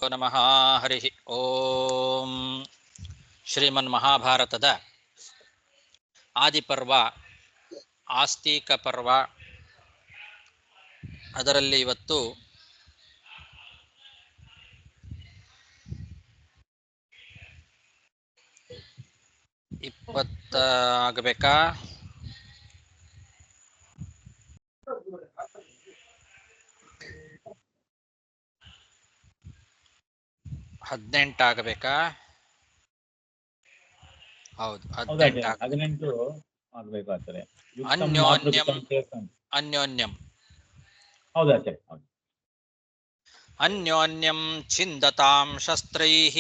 ನಮಃ ಹರಿ ಓಂ. ಶ್ರೀಮನ್ಮಹಾಭಾರತದ ಆದಿಪರ್ವ ಆಸ್ತಿಕ ಪರ್ವ. ಅದರಲ್ಲಿ ಇವತ್ತು ಆಗಬೇಕಾ 18 ಆಗಬೇಕಾ? ಹೌದು, 18 ಆಗಬೇಕಾಗ್ತದೆ. ಅನ್ಯೋನ್ಯಂ ಹೌದಾಚಾರ್ಯ. ಅನ್ಯೋನ್ಯಂ ಛಿಂದತಾಂ ಶಸ್ತ್ರೈಃ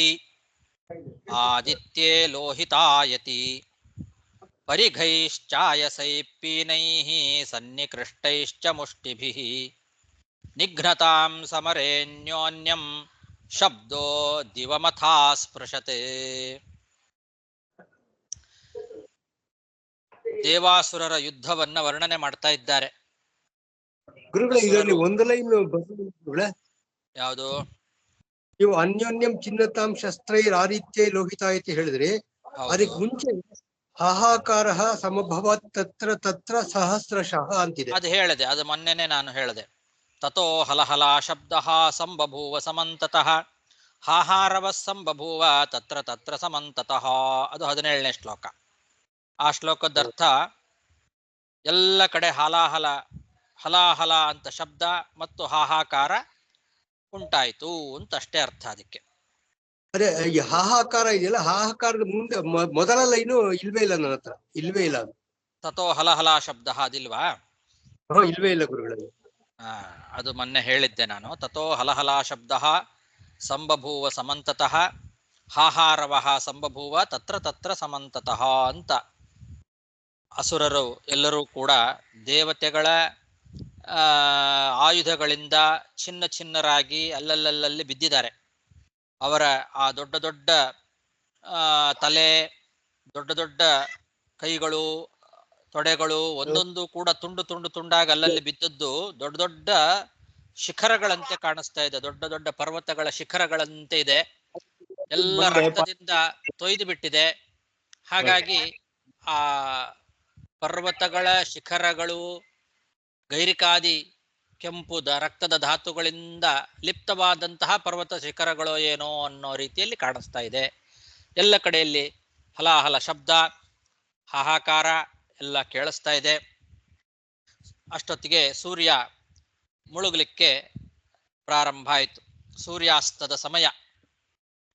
ಆದಿತ್ಯೇ ಲೋಹಿತಾಯತಿ ಪರಿಘೈಶ್ಚಾಯಸೈಃ ಪೀನೈಃ ಸನ್ನಿಕೃಷ್ಟೈಶ್ಚ ಮುಷ್ಟಿಭಿಃ ನಿಘ್ನತಾಂ ಸಮರೇನ್ಯೋನ್ಯಂ ಶಬ್ದೋ ದಿವಮಥಾ ಸ್ಪೃಶತೆ. ದೇವಾಸುರರ ಯುದ್ಧವನ್ನ ವರ್ಣನೆ ಮಾಡ್ತಾ ಇದ್ದಾರೆ ಗುರುಗಳೇ. ಇದರಲ್ಲಿ ಒಂದು ಲೈನ್ ಯಾವುದು? ನೀವು ಅನ್ಯೋನ್ಯಂ ಚಿನ್ನತಾಂ ಶಸ್ತ್ರೈರ್ ಆದಿತ್ಯ ಲೋಹಿತಾಯತಿ ಹೇಳಿದ್ರೆ ಅದಕ್ಕೆ ಮುಂಚೆ ಹಾಹಾಕಾರ ಸಮಭವತ್ ತತ್ರ ತತ್ರ ಸಹಸ್ರಶಃ ಅಂತಿದೆ. ಅದು ಹೇಳಿದೆ, ಅದು ಮೊನ್ನೆನೆ ನಾನು ಹೇಳಿದೆ. ತಥೋ ಹಲಹಲ ಶಬ್ದ ಸಂಬಭೂವ ಸಮಂತತಃ ಹಾಹಾರವ ಸಂಬಭೂವ ತತ್ರ ತತ್ರ ಸಮಂತತಃ. ಅದು 17ನೇ ಶ್ಲೋಕ. ಆ ಶ್ಲೋಕದ ಅರ್ಥ ಎಲ್ಲ ಕಡೆ ಹಾಲಾಹಲ ಹಲಾಹಲ ಅಂತ ಶಬ್ದ ಮತ್ತು ಹಾಹಾಕಾರ ಉಂಟಾಯಿತು ಅಂತ ಅಷ್ಟೇ ಅರ್ಥ ಅದಕ್ಕೆ. ಅದೇ ಈ ಹಾಹಾಕಾರ ಇದೆಯಲ್ಲ, ಹಾಹಾಕಾರದ ಮುಂದೆ ಮೊದಲ ಲೈನು ಇಲ್ವೇ ಇಲ್ಲ, ನನ್ನ ಹತ್ರ ಇಲ್ವೇ ಇಲ್ಲ. ತಥೋ ಹಲಹಲ ಶಬ್ದ ಅದಿಲ್ವಾ? ಇಲ್ವೇ ಇಲ್ಲ ಗುರುಗಳಲ್ಲಿ. ಅದು ಮೊನ್ನೆ ಹೇಳಿದ್ದೆ ನಾನು. ತಥೋ ಹಲಹಲ ಶಬ್ದ ಸಂಬಭೂವ ಸಮಂತತಃ ಹಾಹಾರವ ಸಂಬಭೂವ ತತ್ರ ತತ್ರ ಸಮಂತತಃ ಅಂತ. ಅಸುರರು ಎಲ್ಲರೂ ಕೂಡ ದೇವತೆಗಳ ಆಯುಧಗಳಿಂದ ಚಿನ್ನ ಚಿನ್ನರಾಗಿ ಅಲ್ಲಲ್ಲಲ್ಲಿ ಬಿದ್ದಿದ್ದಾರೆ. ಅವರ ಆ ದೊಡ್ಡ ದೊಡ್ಡ ತಲೆ, ದೊಡ್ಡ ದೊಡ್ಡ ಕೈಗಳು, ತೊಡೆಗಳು ಒಂದೊಂದು ಕೂಡ ತುಂಡು ತುಂಡು ತುಂಡಾಗಿ ಅಲ್ಲಲ್ಲಿ ಬಿದ್ದದ್ದು ದೊಡ್ಡ ದೊಡ್ಡ ಶಿಖರಗಳಂತೆ ಕಾಣಿಸ್ತಾ ಇದೆ. ದೊಡ್ಡ ದೊಡ್ಡ ಪರ್ವತಗಳ ಶಿಖರಗಳಂತೆ ಇದೆ. ಎಲ್ಲ ರಕ್ತದಿಂದ ತೊಯ್ದು ಬಿಟ್ಟಿದೆ. ಹಾಗಾಗಿ ಆ ಪರ್ವತಗಳ ಶಿಖರಗಳು ಗೈರಿಕಾದಿ ಕೆಂಪು ರಕ್ತದ ಧಾತುಗಳಿಂದ ಲಿಪ್ತವಾದಂತಹ ಪರ್ವತ ಶಿಖರಗಳು ಏನೋ ಅನ್ನೋ ರೀತಿಯಲ್ಲಿ ಕಾಣಿಸ್ತಾ ಇದೆ. ಎಲ್ಲ ಕಡೆಯಲ್ಲಿ ಹಲಾಹಲ ಶಬ್ದ, ಹಾಹಾಕಾರ ಎಲ್ಲ ಕೇಳಿಸ್ತಾ ಇದೆ. ಅಷ್ಟೊತ್ತಿಗೆ ಸೂರ್ಯ ಮುಳುಗಲಿಕ್ಕೆ ಪ್ರಾರಂಭ ಆಯಿತು. ಸೂರ್ಯಾಸ್ತದ ಸಮಯ.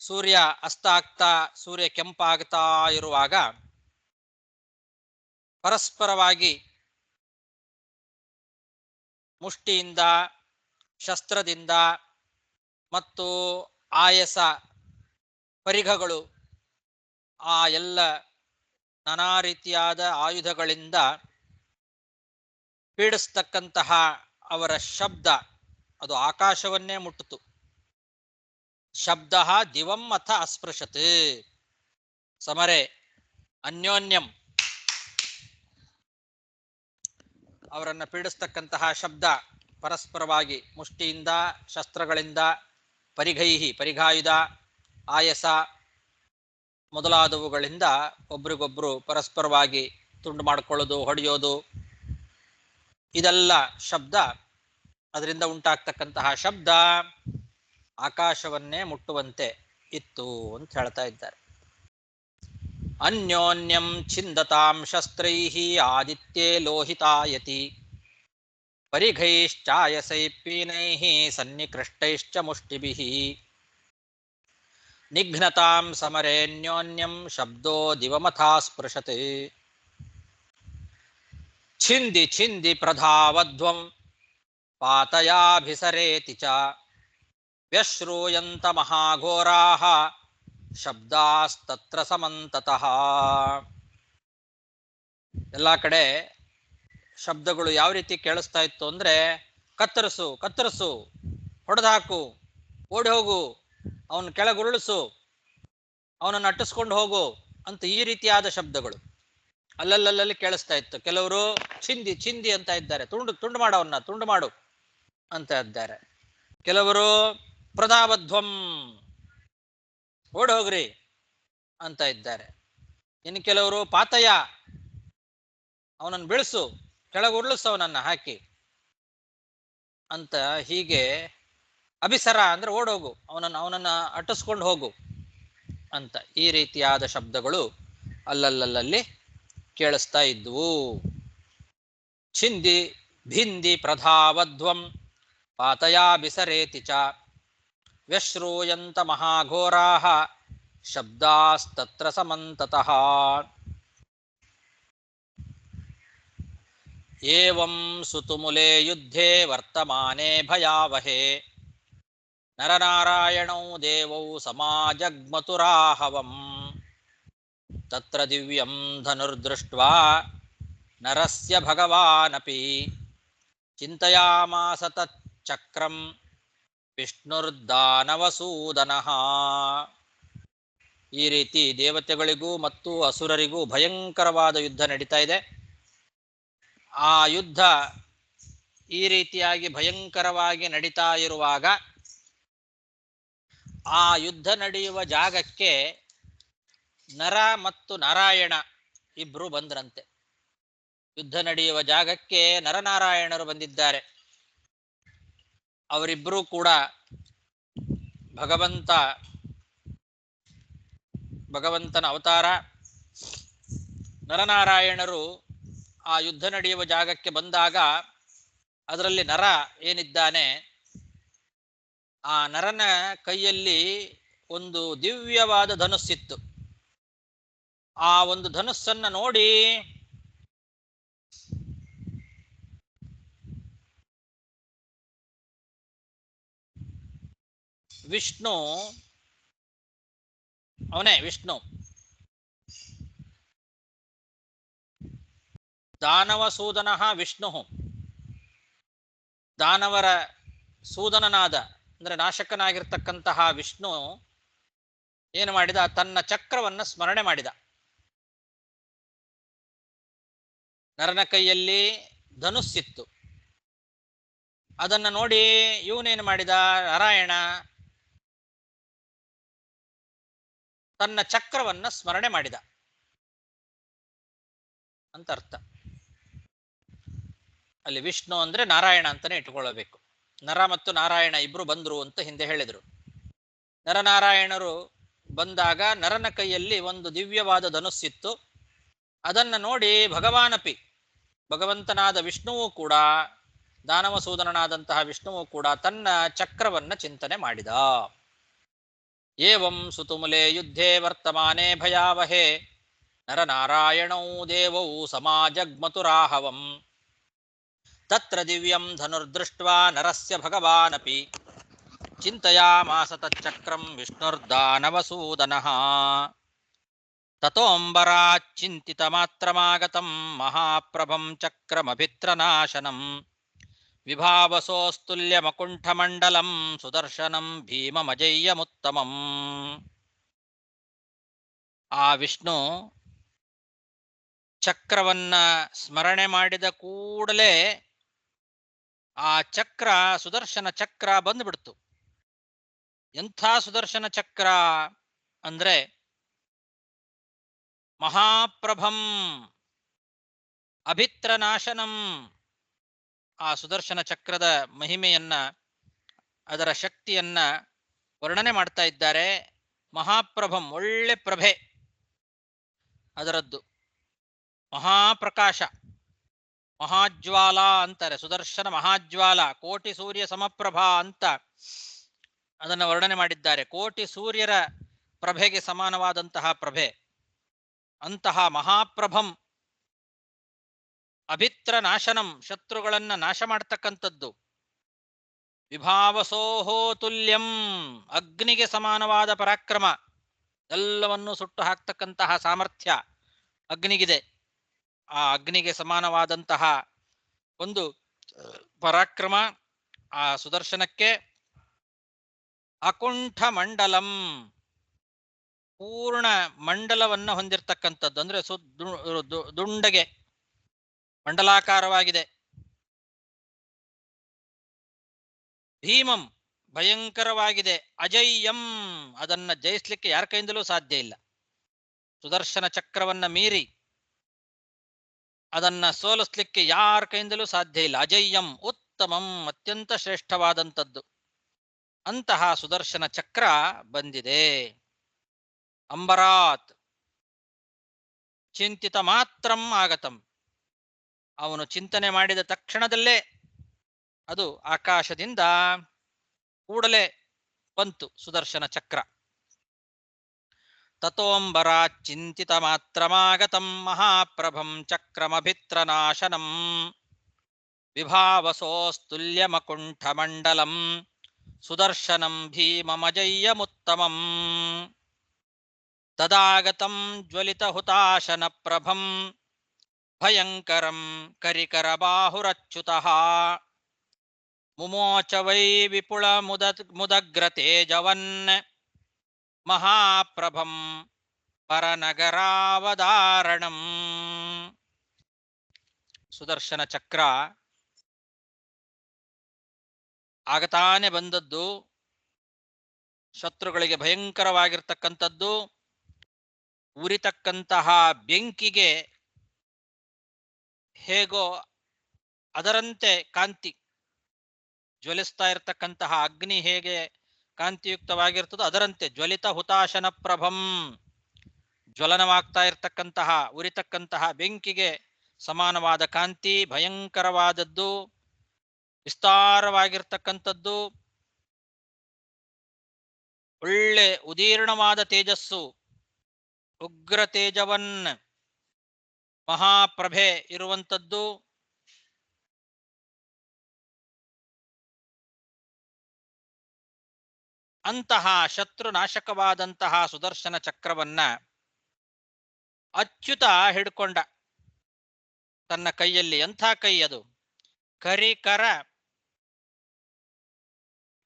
ಸೂರ್ಯ ಅಸ್ತ ಆಗ್ತಾ, ಸೂರ್ಯ ಕೆಂಪಾಗ್ತಾ ಇರುವಾಗ ಪರಸ್ಪರವಾಗಿ ಮುಷ್ಟಿಯಿಂದ, ಶಸ್ತ್ರದಿಂದ ಮತ್ತು ಆಯಸ ಪರಿಘಗಳು, ಆ ಎಲ್ಲ ನಾನಾ ರೀತಿಯಾದ ಆಯುಧಗಳಿಂದ ಪೀಡಿಸ್ತಕ್ಕಂತಹ ಅವರ ಶಬ್ದ ಅದು ಆಕಾಶವನ್ನೇ ಮುಟ್ಟಿತು. ಶಬ್ದ ದಿವಂ ಅಥ ಅಸ್ಪೃಶತ್ ಸಮರೆ ಅನ್ಯೋನ್ಯಂ. ಅವರನ್ನು ಪೀಡಿಸ್ತಕ್ಕಂತಹ ಶಬ್ದ ಪರಸ್ಪರವಾಗಿ ಮುಷ್ಟಿಯಿಂದ, ಶಸ್ತ್ರಗಳಿಂದ, ಪರಿಘೈಹಿ ಪರಿಘಾಯುಧ, ಆಯಸ ಮೊದಲಾದವುಗಳಿಂದ ಒಬ್ರಿಗೊಬ್ರು ಪರಸ್ಪರವಾಗಿ ತುಂಡು ಮಾಡಿಕೊಳ್ಳೋದು, ಹೊಡೆಯೋದು, ಇದೆಲ್ಲ ಶಬ್ದ. ಅದರಿಂದ ಉಂಟಾಗ್ತಕ್ಕಂತಹ ಶಬ್ದ ಆಕಾಶವನ್ನೇ ಮುಟ್ಟುವಂತೆ ಇತ್ತು ಅಂತ ಹೇಳ್ತಾ ಇದ್ದಾರೆ. ಅನ್ಯೋನ್ಯಂ ಛಿಂದತಾಂ ಶಸ್ತ್ರೈಃ ಆದಿತ್ಯೇ ಲೋಹಿತಾಯತಿ ಪರಿಘೈಶ್ಚಾಯಸೈಃ ಪೀನೈಃ ಸನ್ನಿಕೃಷ್ಟೈಶ್ಚ ಮುಷ್ಟಿಭಿಃ ನಿಘ್ನತಾಂ ಸಮರೇನ್ಯೋನ್ಯಂ ಶಬ್ದೋ ದಿವಮಥಾ ಸ್ಪೃಶತೆ. ಛಿಂದಿ ಛಿಂದಿ ಪ್ರಧಾವಧ್ವಂ ಪಾತಯಾಭಿಸರೇತಿ ಚ ವ್ಯಶ್ರೂಯಂತ ಮಹಾಘೋರಾಃ ಶಬ್ದಾಸ್ತತ್ರ ಸಮಂತತಃ. ಎಲ್ಲ ಕಡೆ ಶಬ್ದಗಳು ಯಾವ ರೀತಿ ಕೇಳಿಸ್ತಾ ಇತ್ತು ಅಂದ್ರೆ, ಕತ್ತರಿಸು ಕತ್ತರಿಸು, ಹೊಡೆದಾಕು, ಓಡಿ ಹೋಗು, ಅವನು ಕೆಳಗುರುಳಿಸು, ಅವನನ್ನು ಅಟ್ಟಿಸ್ಕೊಂಡು ಹೋಗು ಅಂತ ಈ ರೀತಿಯಾದ ಶಬ್ದಗಳು ಅಲ್ಲಲ್ಲಲ್ಲಿ ಕೇಳಿಸ್ತಾ ಇತ್ತು. ಕೆಲವರು ಚಿಂದಿ ಚಿಂದಿ ಅಂತ ಇದ್ದಾರೆ, ತುಂಡು ತುಂಡು ಮಾಡವನ್ನ ತುಂಡು ಮಾಡು ಅಂತ ಇದ್ದಾರೆ. ಕೆಲವರು ಪ್ರಧಾವಧ್ವಂ ಓಡೋಗ್ರಿ ಅಂತ ಇದ್ದಾರೆ. ಇನ್ನು ಕೆಲವರು ಪಾತಯ ಅವನನ್ನು ಬೀಳಿಸು, ಕೆಳಗೆ ಉರುಳಿಸು ಅವನನ್ನ ಹಾಕಿ ಅಂತ, ಹೀಗೆ ಅಭಿಸರ ಅಂದ್ರೆ ಓಡೋಗು, ಅವನನ್ನ ಅಟ್ಟಿಸ್ಕೊಂಡು ಹೋಗು ಅಂತ, ಈ ರೀತಿಯಾದ ಶಬ್ದಗಳು ಅಲ್ಲಲ್ಲಲ್ಲಿ ಕೇಳಿಸ್ತಾ ಇದ್ವು. ಛಿಂದಿ ಭಿಂದಿ ಪ್ರಧಾವಧ್ವಂ ಪಾತಯಾಭಿಸರೇತಿ ಚ ವ್ಯಶ್ರೂಯಂತ ಮಹಾಘೋರಾಃ ಶಬ್ದಾಸ್ತತ್ರ ಸಮಂತತಃ. ಏವಂ ಸುತುಮುಲೆ ಯುದ್ಧೇ ವರ್ತಮಾನೆ ಭಯಾವಹೇ ನರನಾರಾಯಣೌ ದೇವೌ ಸಮಾಜಗ್ಮತುರಾಹವಂ ತತ್ರ ದಿವ್ಯಂ ಧನುರ್ದೃಷ್ಟ್ವಾ ನರಸ್ಯ ಭಗವಾನಪಿ ಚಿಂತಯಾಮಾಸ ತಚ್ಚಕ್ರಂ ವಿಷ್ಣುರ್ದಾನವಸೂದನಃ. ಈ ರೀತಿ ದೇವತೆಗಳಿಗೂ ಮತ್ತು ಅಸುರರಿಗೂ ಭಯಂಕರವಾದ ಯುದ್ಧ ನಡೀತಾ ಇದೆ. ಆ ಯುದ್ಧ ಈ ರೀತಿಯಾಗಿ ಭಯಂಕರವಾಗಿ ನಡೀತಾ ಇರುವಾಗ ಆ ಯುದ್ಧ ನಡೆಯುವ ಜಾಗಕ್ಕೆ ನರ ಮತ್ತು ನಾರಾಯಣ ಇಬ್ರು ಬಂದ್ರಂತೆ. ಯುದ್ಧ ನಡೆಯುವ ಜಾಗಕ್ಕೆ ನರನಾರಾಯಣರು ಬಂದಿದ್ದಾರೆ. ಅವರಿಬ್ಬರೂ ಕೂಡ ಭಗವಂತನ ಅವತಾರ. ನರನಾರಾಯಣರು ಆ ಯುದ್ಧ ನಡೆಯುವ ಜಾಗಕ್ಕೆ ಬಂದಾಗ ಅದರಲ್ಲಿ ನರ ಏನಿದ್ದಾನೆ, ಆ ನರನ ಕೈಯಲ್ಲಿ ಒಂದು ದಿವ್ಯವಾದ ಧನುಸ್ಸಿತ್ತು. ಆ ಒಂದು ಧನುಸ್ಸನ್ನ ನೋಡಿ ವಿಷ್ಣು, ಅವನೇ ವಿಷ್ಣು, ದಾನವಸೂದನಃ ವಿಷ್ಣು, ದಾನವರ ಸೂದನನಾದ ಅಂದ್ರೆ ನಾಶಕನಾಗಿರ್ತಕ್ಕಂತಹ ವಿಷ್ಣು ಏನು ಮಾಡಿದ, ತನ್ನ ಚಕ್ರವನ್ನ ಸ್ಮರಣೆ ಮಾಡಿದ. ನರನ ಕೈಯಲ್ಲಿ ಧನುಸ್ಸಿತ್ತು. ಅದನ್ನ ನೋಡಿ ಇವನೇನು ಮಾಡಿದ, ನಾರಾಯಣ ತನ್ನ ಚಕ್ರವನ್ನ ಸ್ಮರಣೆ ಮಾಡಿದ ಅಂತ ಅರ್ಥ. ಅಲ್ಲಿ ವಿಷ್ಣು ಅಂದ್ರೆ ನಾರಾಯಣ ಅಂತಾನೆ ಇಟ್ಕೊಳ್ಳಬೇಕು. ನರ ಮತ್ತು ನಾರಾಯಣ ಇಬ್ರು ಬಂದ್ರು ಅಂತ ಹಿಂದೆ ಹೇಳಿದ್ರು. ನರನಾರಾಯಣರು ಬಂದಾಗ ನರನ ಕೈಯಲ್ಲಿ ಒಂದು ದಿವ್ಯವಾದ ಧನುಸ್ಸಿತ್ತು. ಅದನ್ನ ನೋಡಿ ಭಗವಾನಪಿ, ಭಗವಂತನಾದ ವಿಷ್ಣುವು ಕೂಡ, ದಾನವಸೂದನನಾದಂತಹ ವಿಷ್ಣುವು ಕೂಡ ತನ್ನ ಚಕ್ರವನ್ನ ಚಿಂತನೆ ಮಾಡಿದ. ಏವಂ ಸುತುಮುಲೆ ಯುದ್ಧೇ ವರ್ತಮಾನೆ ಭಯಾವಹೇ ನರನಾರಾಯಣೌ ದೇವೌ ಸಮಾಜಗ್ಮತುರಾಹವಂ ತತ್ರ ದಿವ್ಯಂ ಧನುರ್ದೃಷ್ಟ್ವಾ ನರಸ್ಯ ಭಗವಾನಪಿ ಚಿಂತಯಾಮಾಸ ತಚ್ಚಕ್ರಂ ವಿಷ್ಣುರ್ದಾನವಸೂದನಃ. ತತೋಂಬರಾಚ್ಚಿಂತಿತಮಾತ್ರಮಾಗತಂ ಮಹಾಪ್ರಭಂ ಚಕ್ರಮಭಿತ್ರನಾಶನಂ ವಿಭಾವಸೋಸ್ತುಲ್ಯಮಕುಂಠಮಂಡಲಂ ಸುದರ್ಶನಂ ಭೀಮಮಜಯ್ಯಮುತ್ತಮಂ. ಆ ವಿಷ್ಣು ಚಕ್ರವನ್ನ ಸ್ಮರಣೆ ಮಾಡಿದ ಕೂಡಲೇ ಆ ಚಕ್ರ, ಸುದರ್ಶನ ಚಕ್ರ ಬಂದ್ಬಿಡ್ತು. ಎಂಥ ಸುದರ್ಶನ ಚಕ್ರ ಅಂದ್ರೆ ಮಹಾಪ್ರಭಂ ಅಭಿತ್ರನಾಶನಂ. ಆ ಸುದರ್ಶನ ಚಕ್ರದ ಮಹಿಮೆಯನ್ನ, ಅದರ ಶಕ್ತಿಯನ್ನ ವರ್ಣನೆ ಮಾಡ್ತಾ ಇದ್ದಾರೆ. ಮಹಾಪ್ರಭಂ, ಒಳ್ಳೆ ಪ್ರಭೆ ಅದರದ್ದು, ಮಹಾಪ್ರಕಾಶ, ಮಹಾಜ್ವಾಲ ಅಂತಾರೆ. ಸುದರ್ಶನ ಮಹಾಜ್ವಾಲ, ಕೋಟಿ ಸೂರ್ಯ ಸಮಪ್ರಭಾ ಅಂತ ಅದನ್ನು ವರ್ಣನೆ ಮಾಡಿದ್ದಾರೆ. ಕೋಟಿ ಸೂರ್ಯರ ಪ್ರಭೆಗೆ ಸಮಾನವಾದಂತಹ ಪ್ರಭೆ. ಅಂತಹ ಮಹಾಪ್ರಭಂ ಅಭಿತ್ರ ನಾಶನಂ, ಶತ್ರುಗಳನ್ನ ನಾಶ ಮಾಡ್ತಕ್ಕಂಥದ್ದು. ವಿಭಾವಸೋಹೋ ತುಲ್ಯಂ, ಅಗ್ನಿಗೆ ಸಮಾನವಾದ ಪರಾಕ್ರಮ, ಎಲ್ಲವನ್ನೂ ಸುಟ್ಟು ಹಾಕ್ತಕ್ಕಂತಹ ಸಾಮರ್ಥ್ಯ ಅಗ್ನಿಗಿದೆ. ಆ ಅಗ್ನಿಗೆ ಸಮಾನವಾದಂತಹ ಒಂದು ಪರಾಕ್ರಮ ಆ ಸುದರ್ಶನಕ್ಕೆ. ಅಕುಂಠ ಮಂಡಲಂ, ಪೂರ್ಣ ಮಂಡಲವನ್ನ ಹೊಂದಿರತಕ್ಕಂಥದ್ದು, ಅಂದ್ರೆ ದುಂಡಗೆ ಮಂಡಲಾಕಾರವಾಗಿದೆ. ಭೀಮಂ, ಭಯಂಕರವಾಗಿದೆ. ಅಜಯ್ಯಂ, ಅದನ್ನ ಜಯಿಸ್ಲಿಕ್ಕೆ ಯಾರ ಕೈಯಿಂದಲೂ ಸಾಧ್ಯ ಇಲ್ಲ. ಸುದರ್ಶನ ಚಕ್ರವನ್ನ ಮೀರಿ ಅದನ್ನ ಸೋಲಿಸ್ಲಿಕ್ಕೆ ಯಾರ ಕೈಯಿಂದಲೂ ಸಾಧ್ಯ ಇಲ್ಲ. ಅಜಯ್ಯಂ ಉತ್ತಮಂ, ಅತ್ಯಂತ ಶ್ರೇಷ್ಠವಾದಂಥದ್ದು. ಅಂತಹ ಸುದರ್ಶನ ಚಕ್ರ ಬಂದಿದೆ. ಅಂಬರಾತ್ ಚಿಂತಿತ ಮಾತ್ರಂ ಆಗತಂ, ಅವನು ಚಿಂತನೆ ಮಾಡಿದ ತಕ್ಷಣದಲ್ಲೇ ಅದು ಆಕಾಶದಿಂದ ಕೂಡಲೇ ಬಂತು ಸುದರ್ಶನ ಚಕ್ರ. ತತೋಂಬರಾತ್ ಚಿಂತಿತ ಮಾತ್ರಮಾಗತಂ ಮಹಾಪ್ರಭಂ ಚಕ್ರಮಭಿತ್ರನಾಶನಂ ವಿಭಾವಸೋಸ್ತುಲ್ಯಮಕುಂಠಮಂಡಲಂ ಸುದರ್ಶನಂ ಭೀಮಮಜಯ್ಯಮುತ್ತಮಂ. ತದಾಗತಂ ಜ್ವಲಿತ ಹುತಾಶನ ಪ್ರಭಂ ಭಯಂಕರಂ ಕರಿಕರಬಾಹುರಚ್ಯುತಃ ಮುಮೋಚ ವೈ ವಿಪುಳ ಮುದಗ್ರತೇಜವನ್ ಮಹಾಪ್ರಭಂ ಪರನಗರಾವಧಾರಣಂ. ಸುದರ್ಶನ ಚಕ್ರ ಆಗತಾನೆ ಬಂದದ್ದು, ಶತ್ರುಗಳಿಗೆ ಭಯಂಕರವಾಗಿರ್ತಕ್ಕಂಥದ್ದು. ಉರಿತಕ್ಕಂತಹ ಬೆಂಕಿಗೆ ಹೇಗೋ ಅದರಂತೆ ಕಾಂತಿ, ಜ್ವಲಿಸ್ತಾ ಇರತಕ್ಕಂತಹ ಅಗ್ನಿ ಹೇಗೆ ಕಾಂತಿಯುಕ್ತವಾಗಿರ್ತದೋ ಅದರಂತೆ ಜ್ವಲಿತ ಹುತಾಶನ ಪ್ರಭಂ, ಜ್ವಲನವಾಗ್ತಾ ಇರತಕ್ಕಂತಹ ಉರಿತಕ್ಕಂತಹ ಬೆಂಕಿಗೆ ಸಮಾನವಾದ ಕಾಂತಿ, ಭಯಂಕರವಾದದ್ದು, ವಿಸ್ತಾರವಾಗಿರ್ತಕ್ಕಂಥದ್ದು, ಒಳ್ಳೆ ಉದೀರ್ಣವಾದ ತೇಜಸ್ಸು, ಉಗ್ರ ತೇಜವನ್ ಮಹಾಪ್ರಭೆ ಇರುವಂಥದ್ದು. ಅಂತಹ ಶತ್ರುನಾಶಕವಾದಂತಹ ಸುದರ್ಶನ ಚಕ್ರವನ್ನ ಅಚ್ಯುತ ಹಿಡ್ಕೊಂಡ ತನ್ನ ಕೈಯಲ್ಲಿ. ಎಂಥ ಕೈ ಅದು! ಕರಿಕರ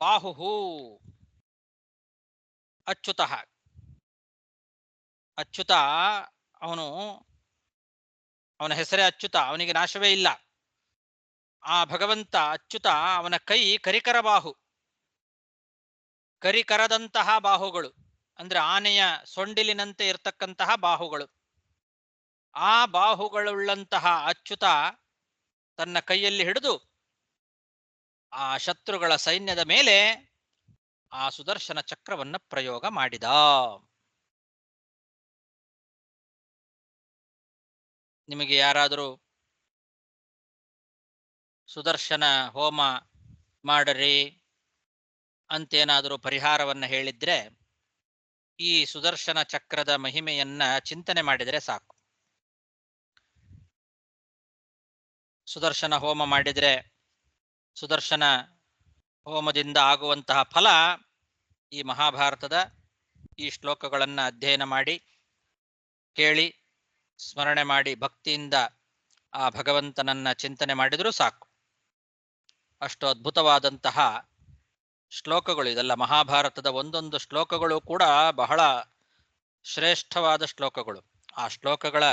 ಬಾಹುಹು ಅಚ್ಯುತ. ಅಚ್ಯುತ ಅವನ ಹೆಸರೇ ಅಚ್ಯುತ, ಅವನಿಗೆ ನಾಶವೇ ಇಲ್ಲ. ಆ ಭಗವಂತ ಅಚ್ಯುತ, ಅವನ ಕೈ ಕರಿಕರ ಬಾಹು, ಕರಿಕರದಂತಹ ಬಾಹುಗಳು, ಅಂದ್ರೆ ಆನೆಯ ಸೊಂಡಿಲಿನಂತೆ ಇರತಕ್ಕಂತಹ ಬಾಹುಗಳು. ಆ ಬಾಹುಗಳುಳ್ಳಂತಹ ಅಚ್ಯುತ ತನ್ನ ಕೈಯಲ್ಲಿ ಹಿಡಿದು ಆ ಶತ್ರುಗಳ ಸೈನ್ಯದ ಮೇಲೆ ಆ ಸುದರ್ಶನ ಚಕ್ರವನ್ನ ಪ್ರಯೋಗ ಮಾಡಿದ. ನಿಮಗೆ ಯಾರಾದರೂ ಸುದರ್ಶನ ಹೋಮ ಮಾಡರಿ ಅಂತೇನಾದರೂ ಪರಿಹಾರವನ್ನ ಹೇಳಿದ್ರೆ ಈ ಸುದರ್ಶನ ಚಕ್ರದ ಮಹಿಮೆಯನ್ನ ಚಿಂತನೆ ಮಾಡಿದರೆ ಸಾಕು. ಸುದರ್ಶನ ಹೋಮ ಮಾಡಿದರೆ ಸುದರ್ಶನ ಹೋಮದಿಂದ ಆಗುವಂತಹ ಫಲ ಈ ಮಹಾಭಾರತದ ಈ ಶ್ಲೋಕಗಳನ್ನು ಅಧ್ಯಯನ ಮಾಡಿ ಕೇಳಿ ಸ್ಮರಣೆ ಮಾಡಿ ಭಕ್ತಿಯಿಂದ ಆ ಭಗವಂತನನ್ನ ಚಿಂತನೆ ಮಾಡಿದರೂ ಸಾಕು. ಅಷ್ಟು ಅದ್ಭುತವಾದಂತಹ ಶ್ಲೋಕಗಳು ಇದೆಲ್ಲ. ಮಹಾಭಾರತದ ಒಂದೊಂದು ಶ್ಲೋಕಗಳು ಕೂಡ ಬಹಳ ಶ್ರೇಷ್ಠವಾದ ಶ್ಲೋಕಗಳು. ಆ ಶ್ಲೋಕಗಳ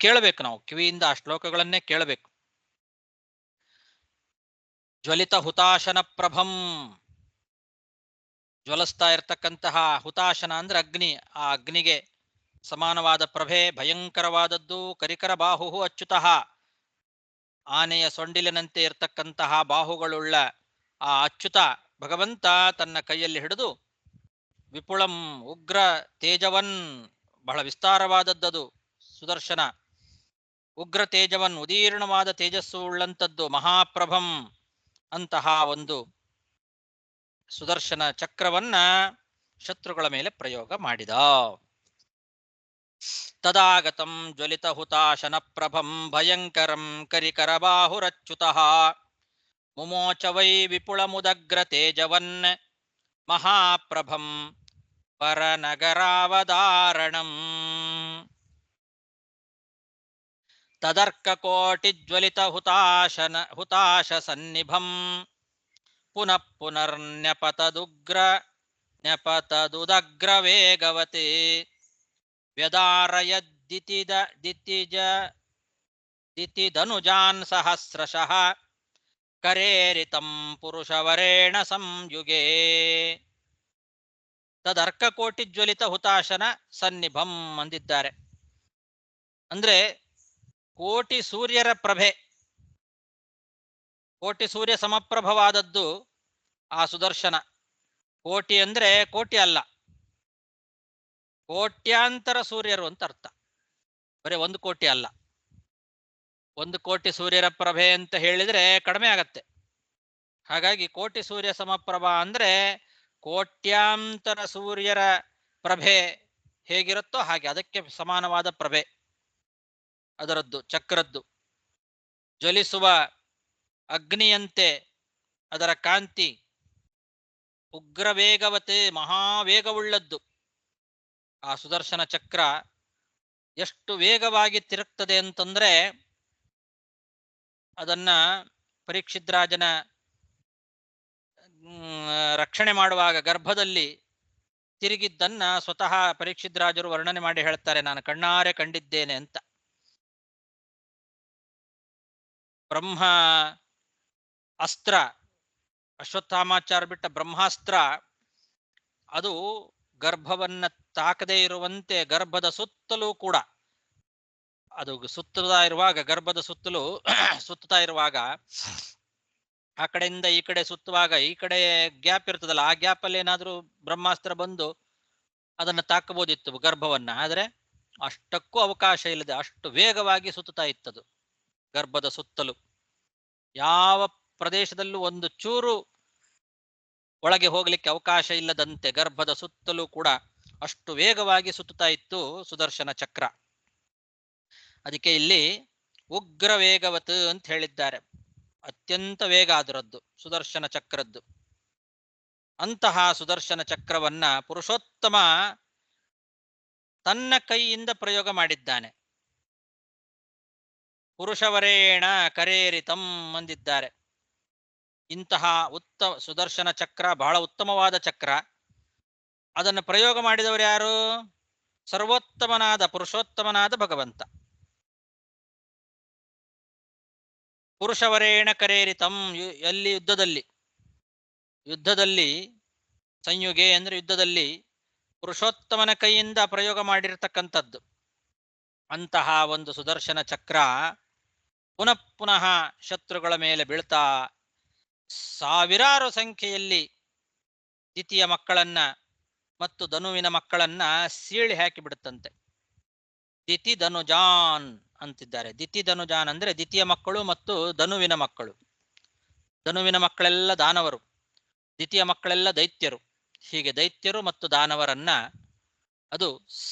ಕೇಳಬೇಕು, ನಾವು ಕಿವಿಯಿಂದ ಆ ಶ್ಲೋಕಗಳನ್ನೇ ಕೇಳಬೇಕು. ಜ್ವಲಿತ ಹುತಾಶನ ಪ್ರಭಂ, ಜ್ವಲಿಸ್ತಾ ಇರತಕ್ಕಂತಹ ಹುತಾಶನ ಅಂದ್ರೆ ಅಗ್ನಿ, ಆ ಅಗ್ನಿಗೆ ಸಮಾನವಾದ ಪ್ರಭೆ, ಭಯಂಕರವಾದದ್ದು. ಕರಿಕರ ಬಾಹು ಅಚ್ಯುತಃ, ಆನೆಯ ಸೊಂಡಿಲಿನಂತೆ ಇರತಕ್ಕಂತಹ ಬಾಹುಗಳುಳ್ಳ ಆ ಅಚ್ಯುತ ಭಗವಂತ ತನ್ನ ಕೈಯಲ್ಲಿ ಹಿಡಿದು ವಿಪುಳಂ ಉಗ್ರ ತೇಜವನ್, ಬಹಳ ವಿಸ್ತಾರವಾದದ್ದದು ಸುದರ್ಶನ. ಉಗ್ರ ತೇಜವನ್, ಉದೀರ್ಣವಾದ ತೇಜಸ್ಸು ಉಳ್ಳಂಥದ್ದು. ಮಹಾಪ್ರಭಂ, ಅಂತಹ ಒಂದು ಸುದರ್ಶನ ಚಕ್ರವನ್ನ ಶತ್ರುಗಳ ಮೇಲೆ ಪ್ರಯೋಗ ಮಾಡಿದ. ತದಾಗತಂ ಜ್ವಲಿತ ಹುತಾಶನ ಪ್ರಭಂ ಭಯಂಕರಂ ಕರಿಕರಬಾಹುರಚ್ಯುತಃ ಮುಮೋಚ ವೈ ವಿಪುಳ ಮುದಗ್ರ ತೇಜವನ್ ಮಹಾಪ್ರಭಂ ಪರನಗರಾವಧಾರಣಂ. ತದರ್ಕಕೋಟಿಜ್ವಲಿತ ಹುತಾಶ ಸನ್ನಿಭಂ ಪುನಃ ಪುನರ್ನ್ಯಪತದುದಗ್ರ ವೇಗವತೆ ವ್ಯದಾರಯದ್ದಿತಿದನುಜಾನ್ ಸಹಸ್ರಶಃ ಕರೇರಿತಂ ಪುರುಷವರೇಣ ಸಂಯುಗೇ ತದರ್ಕಕೋಟಿ ಜ್ವಲಿತ ಹುತಾಶನ ಸನ್ನಿಭಂ ಅಂದಿದ್ದಾರೆ. ಅಂದ್ರೆ ಕೋಟಿ ಸೂರ್ಯರ ಪ್ರಭೆ, ಕೋಟಿ ಸೂರ್ಯ ಸಮಪ್ರಭವಾದದ್ದು ಆ ಸುದರ್ಶನ. ಕೋಟಿ ಅಂದ್ರೆ ಕೋಟಿ ಅಲ್ಲ, ಕೋಟ್ಯಾಂತರ ಸೂರ್ಯರು ಅಂತ ಅರ್ಥ. ಬರೀ 1 ಕೋಟಿ ಅಲ್ಲ. 1 ಕೋಟಿ ಸೂರ್ಯರ ಪ್ರಭೆ ಅಂತ ಹೇಳಿದ್ರೆ ಕಡಿಮೆ ಆಗತ್ತೆ. ಹಾಗಾಗಿ ಕೋಟಿ ಸೂರ್ಯ ಸಮಪ್ರಭಾ ಅಂದ್ರೆ ಕೋಟ್ಯಾಂತರ ಸೂರ್ಯರ ಪ್ರಭೆ ಹೇಗಿರುತ್ತೋ ಹಾಗೆ, ಅದಕ್ಕೆ ಸಮಾನವಾದ ಪ್ರಭೆ ಅದರದ್ದು, ಚಕ್ರದ್ದು. ಜ್ವಲಿಸುವ ಅಗ್ನಿಯಂತೆ ಅದರ ಕಾಂತಿ, ಉಗ್ರ ವೇಗವತೆ, ಮಹಾವೇಗವುಳ್ಳದ್ದು. ಆ ಸುದರ್ಶನ ಚಕ್ರ ಎಷ್ಟು ವೇಗವಾಗಿ ತಿರುಗ್ತದೆ ಅಂತಂದ್ರೆ, ಅದನ್ನ ಪರೀಕ್ಷಿತ್ ರಾಜನ ರಕ್ಷಣೆ ಮಾಡುವಾಗ ಗರ್ಭದಲ್ಲಿ ತಿರುಗಿದ್ದನ್ನ ಸ್ವತಃ ಪರೀಕ್ಷಿತ್ ರಾಜರು ವರ್ಣನೆ ಮಾಡಿ ಹೇಳ್ತಾರೆ, ನಾನು ಕಣ್ಣಾರೆ ಕಂಡಿದ್ದೇನೆ ಅಂತ. ಬ್ರಹ್ಮ ಅಸ್ತ್ರ, ಅಶ್ವತ್ಥಾಮಾಚಾರ ಬಿಟ್ಟ ಬ್ರಹ್ಮಾಸ್ತ್ರ, ಅದು ಗರ್ಭವನ್ನ ತಾಕದೇ ಇರುವಂತೆ ಗರ್ಭದ ಸುತ್ತಲೂ ಕೂಡ ಅದು ಸುತ್ತುತ್ತಾ ಇರುವಾಗ, ಗರ್ಭದ ಸುತ್ತಲೂ ಸುತ್ತುತ್ತಾ ಇರುವಾಗ, ಆ ಕಡೆಯಿಂದ ಈ ಕಡೆ ಸುತ್ತುವಾಗ ಈ ಕಡೆ ಗ್ಯಾಪ್ ಇರ್ತದಲ್ಲ, ಆ ಗ್ಯಾಪ್ ಅಲ್ಲಿ ಏನಾದ್ರೂ ಬ್ರಹ್ಮಾಸ್ತ್ರ ಬಂದು ಅದನ್ನ ತಾಕಬಹುದಿತ್ತು ಗರ್ಭವನ್ನ. ಆದ್ರೆ ಅಷ್ಟಕ್ಕೂ ಅವಕಾಶ ಇಲ್ಲದೆ ಅಷ್ಟು ವೇಗವಾಗಿ ಸುತ್ತುತ್ತಾ ಇತ್ತದು ಗರ್ಭದ ಸುತ್ತಲೂ. ಯಾವ ಪ್ರದೇಶದಲ್ಲೂ ಒಂದು ಚೂರು ಒಳಗೆ ಹೋಗ್ಲಿಕ್ಕೆ ಅವಕಾಶ ಇಲ್ಲದಂತೆ ಗರ್ಭದ ಸುತ್ತಲೂ ಕೂಡ ಅಷ್ಟು ವೇಗವಾಗಿ ಸುತ್ತುತ್ತಾ ಇತ್ತು ಸುದರ್ಶನ ಚಕ್ರ. ಅದಕ್ಕೆ ಇಲ್ಲಿ ಉಗ್ರ ವೇಗವತ್ ಅಂತ ಹೇಳಿದ್ದಾರೆ. ಅತ್ಯಂತ ವೇಗ ಅದರದ್ದು ಸುದರ್ಶನ ಚಕ್ರದ್ದು. ಅಂತಹ ಸುದರ್ಶನ ಚಕ್ರವನ್ನ ಪುರುಷೋತ್ತಮ ತನ್ನ ಕೈಯಿಂದ ಪ್ರಯೋಗ ಮಾಡಿದ್ದಾನೆ. ಪುರುಷವರೇಣ ಕರೇರಿತಂ ಅಂದಿದ್ದಾರೆ. ಇಂತಹ ಸುದರ್ಶನ ಚಕ್ರ ಬಹಳ ಉತ್ತಮವಾದ ಚಕ್ರ. ಅದನ್ನು ಪ್ರಯೋಗ ಮಾಡಿದವರು ಯಾರು? ಸರ್ವೋತ್ತಮನಾದ ಪುರುಷೋತ್ತಮನಾದ ಭಗವಂತ. ಪುರುಷವರೇಣ ಕರೇರಿತಂ, ಎಲ್ಲಿ? ಯುದ್ಧದಲ್ಲಿ ಸಂಯುಗೆ ಅಂದ್ರೆ ಯುದ್ಧದಲ್ಲಿ ಪುರುಷೋತ್ತಮನ ಕೈಯಿಂದ ಪ್ರಯೋಗ ಮಾಡಿರ್ತಕ್ಕಂಥದ್ದು. ಅಂತಹ ಒಂದು ಸುದರ್ಶನ ಚಕ್ರ ಪುನಃ ಪುನಃ ಶತ್ರುಗಳ ಮೇಲೆ ಬೀಳ್ತಾ ಸಾವಿರಾರು ಸಂಖ್ಯೆಯಲ್ಲಿ ದಿತಿಯ ಮಕ್ಕಳನ್ನ ಮತ್ತು ಧನುವಿನ ಮಕ್ಕಳನ್ನ ಸೀಳಿ ಹಾಕಿ ಬಿಡುತ್ತಂತೆ. ದಿತಿ ಧನುಜಾನ್ ಅಂತಿದ್ದಾರೆ. ದಿತಿ ಧನುಜಾನ್ ಅಂದ್ರೆ ದಿತಿಯ ಮಕ್ಕಳು ಮತ್ತು ಧನುವಿನ ಮಕ್ಕಳು. ಧನುವಿನ ಮಕ್ಕಳೆಲ್ಲ ದಾನವರು, ದಿತಿಯ ಮಕ್ಕಳೆಲ್ಲ ದೈತ್ಯರು. ಹೀಗೆ ದೈತ್ಯರು ಮತ್ತು ದಾನವರನ್ನ, ಅದು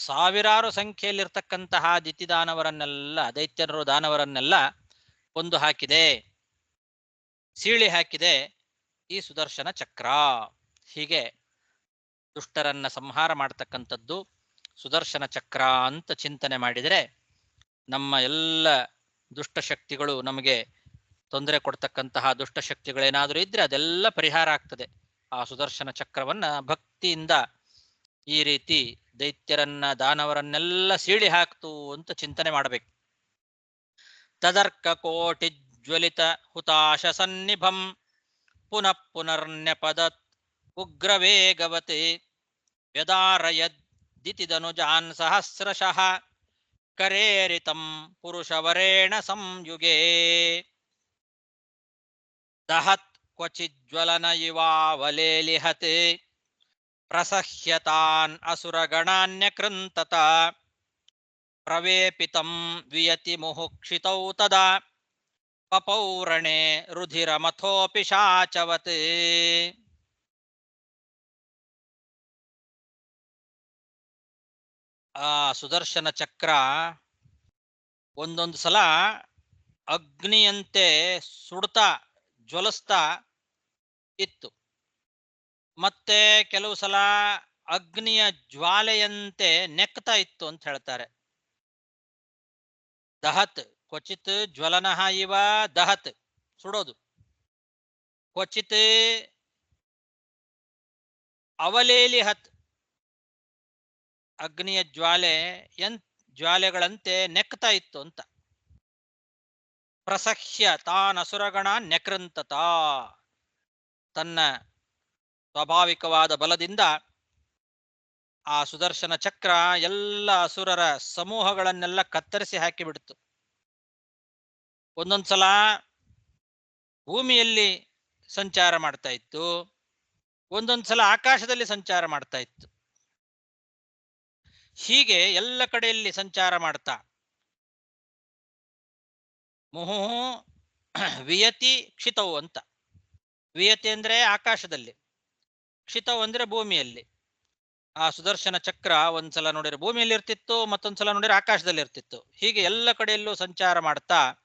ಸಾವಿರಾರು ಸಂಖ್ಯೆಯಲ್ಲಿರ್ತಕ್ಕಂತಹ ದಿತಿ ದಾನವರನ್ನೆಲ್ಲ, ದೈತ್ಯರು ದಾನವರನ್ನೆಲ್ಲ ಕೊಂದು ಹಾಕಿದೆ, ಸೀಳಿ ಹಾಕಿದೆ ಈ ಸುದರ್ಶನ ಚಕ್ರ. ಹೀಗೆ ದುಷ್ಟರನ್ನ ಸಂಹಾರ ಮಾಡತಕ್ಕಂಥದ್ದು ಸುದರ್ಶನ ಚಕ್ರ ಅಂತ ಚಿಂತನೆ ಮಾಡಿದರೆ, ನಮ್ಮ ಎಲ್ಲ ದುಷ್ಟಶಕ್ತಿಗಳು, ನಮಗೆ ತೊಂದರೆ ಕೊಡ್ತಕ್ಕಂತಹ ದುಷ್ಟಶಕ್ತಿಗಳೇನಾದರೂ ಇದ್ರೆ ಅದೆಲ್ಲ ಪರಿಹಾರ ಆಗ್ತದೆ. ಆ ಸುದರ್ಶನ ಚಕ್ರವನ್ನ ಭಕ್ತಿಯಿಂದ ಈ ರೀತಿ ದೈತ್ಯರನ್ನ ದಾನವರನ್ನೆಲ್ಲ ಸೀಳಿ ಹಾಕ್ತು ಅಂತ ಚಿಂತನೆ ಮಾಡಬೇಕು. ತದರ್ಕ ಕೋಟಿ ಜ್ವಲಿತ ಹುತಾಶ ಸನ್ನಿಭಂ ಪುನಃ ಪುನರ್ನ್ಯಪದತ್ ಉಗ್ರವೇಗವತೆ ವ್ಯದಾರಯದ್ದಿತಿಧನುಜಾನ್ ಸಹಸ್ರಶಃ ಕರೇರಿತಂ ಪುರುಷವರೇಣ ಸಂಯುಗೇ ದಹತ್ ಕ್ವಚಿಜ್ವಲನ ಇವಾವಲೇಲಿಹತೆ ಪ್ರಸಹ್ಯತಾನ್ ಅಸುರಗಣಾನ್ಯಕೃಂತತ ಪ್ರವೇಪಿತಂ ವಿಯತಿ ಮುಹುಕ್ಷಿತೌ ತದಾ ಪಪೌರಣೆ ರುಧಿರಮಥೋಪಿ ಶಾಚವತ್. ಆ ಸುದರ್ಶನ ಚಕ್ರ ಒಂದೊಂದು ಸಲ ಅಗ್ನಿಯಂತೆ ಸುಡ್ತಾ ಜ್ವಲಿಸ್ತಾ ಇತ್ತು, ಮತ್ತೆ ಕೆಲವು ಸಲ ಅಗ್ನಿಯ ಜ್ವಾಲೆಯಂತೆ ನೆಕ್ತಾ ಇತ್ತು ಅಂತ ಹೇಳ್ತಾರೆ. ದಹತ್ ಕ್ವಚಿತ್ ಜ್ವಲನಃ ಇವ ದಹತ್, ಸುಡೋದು. ಕ್ವಚಿತ್ ಅವಲೇಲಿಹತ್, ಅಗ್ನಿಯ ಜ್ವಾಲೆಗಳಂತೆ ನೆಕ್ತಾ ಇತ್ತು ಅಂತ. ಪ್ರಸಹ್ಯ ತಾನಸುರಗಣ ನ್ಯಕ್ರಂತತ. ತನ್ನ ಸ್ವಾಭಾವಿಕವಾದ ಬಲದಿಂದ ಆ ಸುದರ್ಶನ ಚಕ್ರ ಎಲ್ಲ ಅಸುರರ ಸಮೂಹಗಳನ್ನೆಲ್ಲ ಕತ್ತರಿಸಿ ಹಾಕಿಬಿಡ್ತು. ಒಂದೊಂದ್ಸಲ ಭೂಮಿಯಲ್ಲಿ ಸಂಚಾರ ಮಾಡ್ತಾ ಇತ್ತು, ಒಂದೊಂದ್ಸಲ ಆಕಾಶದಲ್ಲಿ ಸಂಚಾರ ಮಾಡ್ತಾ ಇತ್ತು. ಹೀಗೆ ಎಲ್ಲ ಕಡೆಯಲ್ಲಿ ಸಂಚಾರ ಮಾಡ್ತಾ ಮುಹು ವಿಯತಿ ಕ್ಷಿತವು ಅಂತ. ವಿಯತಿ ಅಂದ್ರೆ ಆಕಾಶದಲ್ಲಿ, ಕ್ಷಿತವು ಅಂದ್ರೆ ಭೂಮಿಯಲ್ಲಿ. ಆ ಸುದರ್ಶನ ಚಕ್ರ ಒಂದ್ಸಲ ನೋಡಿದ್ರೆ ಭೂಮಿಯಲ್ಲಿ ಇರ್ತಿತ್ತು, ಮತ್ತೊಂದ್ಸಲ ನೋಡಿದ್ರೆ ಆಕಾಶದಲ್ಲಿ ಇರ್ತಿತ್ತು. ಹೀಗೆ ಎಲ್ಲ ಕಡೆಯಲ್ಲೂ ಸಂಚಾರ ಮಾಡ್ತಾ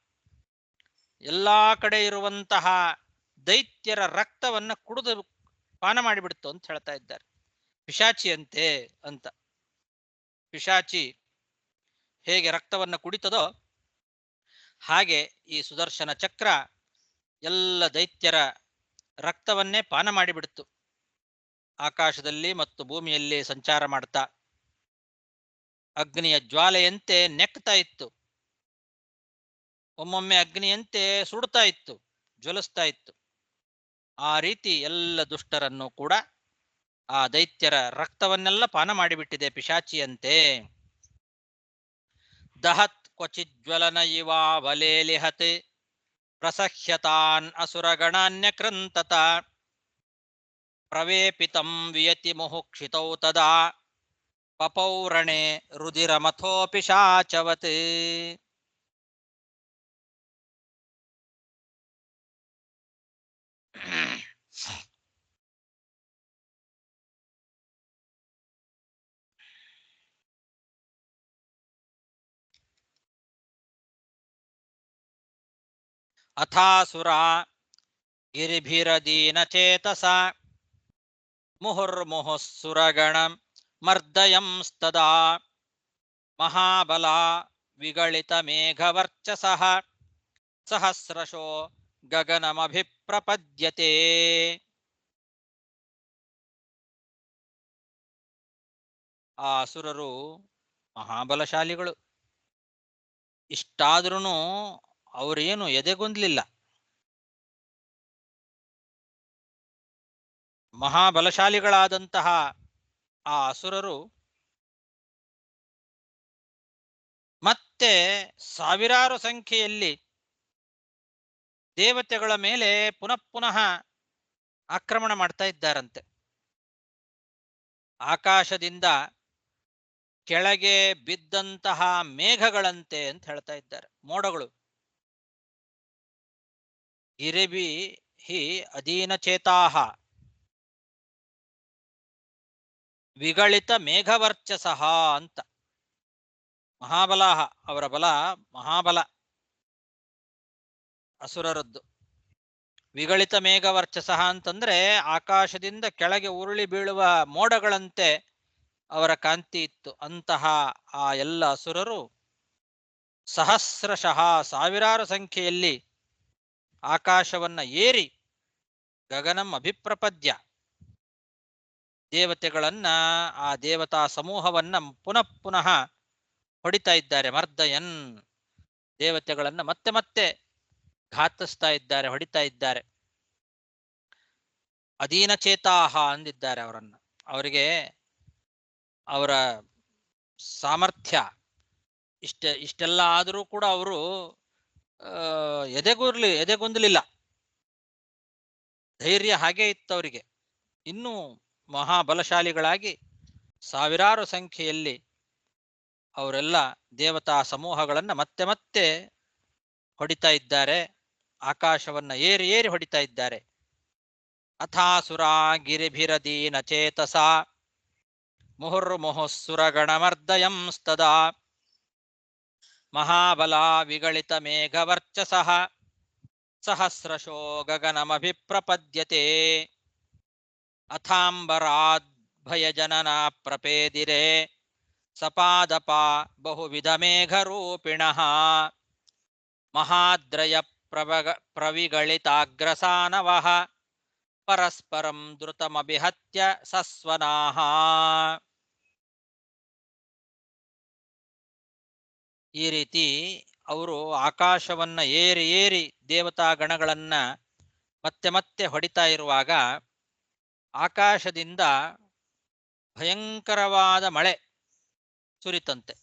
ಎಲ್ಲಾ ಕಡೆ ಇರುವಂತಹ ದೈತ್ಯರ ರಕ್ತವನ್ನ ಕುಡಿದು ಪಾನ ಮಾಡಿಬಿಡ್ತು ಅಂತ ಹೇಳ್ತಾ ಇದ್ದಾರೆ. ಪಿಶಾಚಿಯಂತೆ ಅಂತ. ಪಿಶಾಚಿ ಹೇಗೆ ರಕ್ತವನ್ನ ಕುಡಿತದೋ ಹಾಗೆ ಈ ಸುದರ್ಶನ ಚಕ್ರ ಎಲ್ಲ ದೈತ್ಯರ ರಕ್ತವನ್ನೇ ಪಾನ ಮಾಡಿಬಿಡ್ತು. ಆಕಾಶದಲ್ಲಿ ಮತ್ತು ಭೂಮಿಯಲ್ಲಿ ಸಂಚಾರ ಮಾಡ್ತಾ ಅಗ್ನಿಯ ಜ್ವಾಲೆಯಂತೆ ನೆಕ್ತಾ ಇತ್ತು. ಒಮ್ಮೊಮ್ಮೆ ಅಗ್ನಿಯಂತೆ ಸುಡ್ತಾ ಇತ್ತು, ಜ್ವಲಿಸ್ತಾ ಇತ್ತು. ಆ ರೀತಿ ಎಲ್ಲ ದುಷ್ಟರನ್ನು ಕೂಡ ಆ ದೈತ್ಯರ ರಕ್ತವನ್ನೆಲ್ಲ ಪಾನ ಮಾಡಿಬಿಟ್ಟಿದೆ ಪಿಶಾಚಿಯಂತೆ. ದಹತ್ ಕ್ವಚಿಜ್ವಲನ ಇವಾ ವಲೇಲಿಹತೆ ಪ್ರಸಹ್ಯತಾನ್ ಅಸುರಗಣಾನ್ಯಕ್ರಂತತ ಪ್ರವೇಪಿತಂ ವಿಯತಿ ಮುಹುಕ್ಷಿತೌ ತದಾ ಪಪೌರಣೆ ರುದಿರಮಥೋ ಪಿಶಾಚವತ್. ಅಥಾಸುರಾ ಗಿರಿಭಿರದೀನಚೇತಸ ಮುಹುರ್ಮುಹುಃಸುರಗಣಂ ಮರ್ದಯಂಸ್ತದಾ ಮಹಾಬಲ ವಿಗಳಿತ ಮೇಘವರ್ಚಸಃ ಸಹಸ್ರಶೋ ಗಗನಮಭಿಪ್ರಪದ್ಯತೆ. ಆ ಅಸುರರು ಮಹಾಬಲಶಾಲಿಗಳು. ಇಷ್ಟಾದ್ರೂ ಅವರೇನು ಎದೆಗುಂದಲಿಲ್ಲ. ಮಹಾಬಲಶಾಲಿಗಳಾದಂತಹ ಆ ಅಸುರರು ಮತ್ತೆ ಸಾವಿರಾರು ಸಂಖ್ಯೆಯಲ್ಲಿ ದೇವತೆಗಳ ಮೇಲೆ ಪುನಃ ಪುನಃ ಆಕ್ರಮಣ ಮಾಡ್ತಾ ಇದ್ದಾರಂತೆ. ಆಕಾಶದಿಂದ ಕೆಳಗೆ ಬಿದ್ದಂತಹ ಮೇಘಗಳಂತೆ ಅಂತ ಹೇಳ್ತಾ ಇದ್ದಾರೆ. ಮೋಡಗಳು. ಗಿರಿಭಿ ಹಿ ಅಧೀನಚೇತಾಹ ವಿಗಳಿತ ಮೇಘವರ್ಚಸಃ ಅಂತ. ಮಹಾಬಲಾಹ, ಅವರ ಬಲ ಮಹಾಬಲ ಅಸುರರದ್ದು. ವಿಗಳಿತ ಮೇಘವರ್ಚಸಃ ಅಂತಂದ್ರೆ ಆಕಾಶದಿಂದ ಕೆಳಗೆ ಉರುಳಿ ಬೀಳುವ ಮೋಡಗಳಂತೆ ಅವರ ಕಾಂತಿ ಇತ್ತು. ಅಂತಹ ಆ ಎಲ್ಲ ಅಸುರರು ಸಹಸ್ರಶಃ ಸಾವಿರಾರು ಸಂಖ್ಯೆಯಲ್ಲಿ ಆಕಾಶವನ್ನ ಏರಿ ಗಗನಂ ಅಭಿಪ್ರಪದ್ಯ ದೇವತೆಗಳನ್ನ, ಆ ದೇವತಾ ಸಮೂಹವನ್ನ ಪುನಃ ಪುನಃ ಹೊಡಿತಾ ಇದ್ದಾರೆ. ಮರ್ದಯನ್, ದೇವತೆಗಳನ್ನ ಮತ್ತೆ ಮತ್ತೆ ಘಾತಿಸ್ತಾ ಇದ್ದಾರೆ, ಹೊಡಿತಾ ಇದ್ದಾರೆ. ಅಧೀನಚೇತಾಹ ಅಂದಿದ್ದಾರೆ ಅವರನ್ನ. ಅವರಿಗೆ ಅವರ ಸಾಮರ್ಥ್ಯ ಇಷ್ಟೆಲ್ಲ ಆದರೂ ಕೂಡ ಅವರು ಎದೆಗುಂದಲಿಲ್ಲ. ಧೈರ್ಯ ಹಾಗೇ ಇತ್ತು ಅವರಿಗೆ. ಇನ್ನೂ ಮಹಾಬಲಶಾಲಿಗಳಾಗಿ ಸಾವಿರಾರು ಸಂಖ್ಯೆಯಲ್ಲಿ ಅವರೆಲ್ಲ ದೇವತಾ ಸಮೂಹಗಳನ್ನ ಮತ್ತೆ ಮತ್ತೆ ಹೊಡಿತಾ ಇದ್ದಾರೆ. ಆಕಾಶವನ್ನ ಏರಿ ಏರಿ ಹೊಡಿತಾ ಇದ್ದಾರೆ. ಅಥಾಸುರಾ ಗಿರಿಭಿರದೀನ ಚೇತಸ ಮುಹುರ್ಮುಹುಃಸುರಗಣಮರ್ದಯಂಸ್ತದಾ ಮಹಾಬಲ ವಿಗಳಿತ ಮೇಘವರ್ಚಸಃ ಸಹಸ್ರಶೋ ಗಗನಮಭಿಪ್ರಪದ್ಯತೆ ಅಥಾಂಬರಾದ್ ಭಯಜನನ ಪ್ರಪೇದಿರೆ ಸಪಾದಪ ಬಹುವಿಧ ಮೇಘರೂಪಿಣಃ ಮಹಾದ್ರಯ ಪ್ರವಿಗಳಿತಾಗ್ರಸಾನವಃ ಪರಸ್ಪರಂ ದ್ರುತಮಭಿಹತ್ಯ ಸಸ್ವನಾಃ. ಈ ರೀತಿ ಅವರು ಆಕಾಶವನ್ನ ಏರಿ ಏರಿ ದೇವತಾ ಗಣಗಳನ್ನ ಮತ್ತೆ ಮತ್ತೆ ಹೊಡಿತಾ ಇರುವಾಗ ಆಕಾಶದಿಂದ ಭಯಂಕರವಾದ ಮಳೆ ಸುರಿತಂತೆ.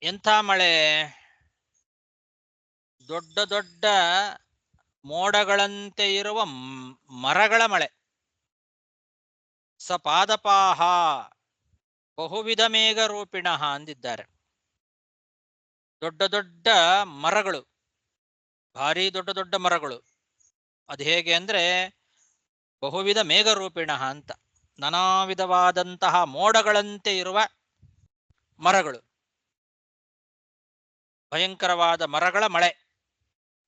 ಎಂಥ ಮಳೆ? ದೊಡ್ಡ ದೊಡ್ಡ ಮೋಡಗಳಂತೆ ಇರುವ ಮರಗಳ ಮಳೆ. ಸಪಾದಪಾಹ ಬಹುವಿಧ ಮೇಘ ರೂಪಿಣ ಅಂದಿದ್ದಾರೆ. ದೊಡ್ಡ ದೊಡ್ಡ ಮರಗಳು, ಭಾರಿ ದೊಡ್ಡ ದೊಡ್ಡ ಮರಗಳು. ಅದು ಹೇಗೆ ಅಂದ್ರೆ ಬಹುವಿಧ ಮೇಘ ರೂಪಿಣ ಅಂತ, ನಾನಾ ವಿಧವಾದಂತಹ ಮೋಡಗಳಂತೆ ಇರುವ ಮರಗಳು, ಭಯಂಕರವಾದ ಮರಗಳ ಮಳೆ.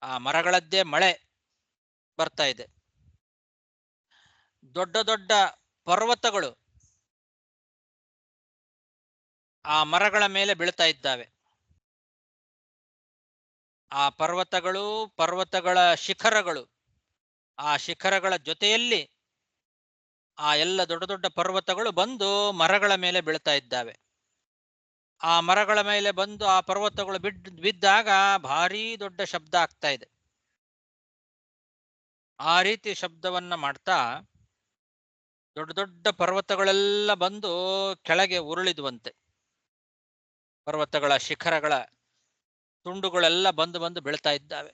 ಆ ಮರಗಳದ್ದೇ ಮಳೆ ಬರ್ತಾ ಇದೆ. ದೊಡ್ಡ ದೊಡ್ಡ ಪರ್ವತಗಳು ಆ ಮರಗಳ ಮೇಲೆ ಬೀಳ್ತಾ ಇದ್ದಾವೆ. ಆ ಪರ್ವತಗಳು, ಪರ್ವತಗಳ ಶಿಖರಗಳು, ಆ ಶಿಖರಗಳ ಜೊತೆಯಲ್ಲಿ ಆ ಎಲ್ಲ ದೊಡ್ಡ ದೊಡ್ಡ ಪರ್ವತಗಳು ಬಂದು ಮರಗಳ ಮೇಲೆ ಬೀಳ್ತಾ ಇದ್ದಾವೆ. ಆ ಮರಗಳ ಮೇಲೆ ಬಂದು ಆ ಪರ್ವತಗಳು ಬಿದ್ದಾಗ ಭಾರೀ ದೊಡ್ಡ ಶಬ್ದ ಆಗ್ತಾ ಇದೆ. ಆ ರೀತಿ ಶಬ್ದವನ್ನ ಮಾಡ್ತಾ ದೊಡ್ಡ ದೊಡ್ಡ ಪರ್ವತಗಳೆಲ್ಲ ಬಂದು ಕೆಳಗೆ ಉರುಳಿದುವಂತೆ. ಪರ್ವತಗಳ ಶಿಖರಗಳ ತುಂಡುಗಳೆಲ್ಲ ಬಂದು ಬಂದು ಬೀಳ್ತಾ ಇದ್ದಾವೆ.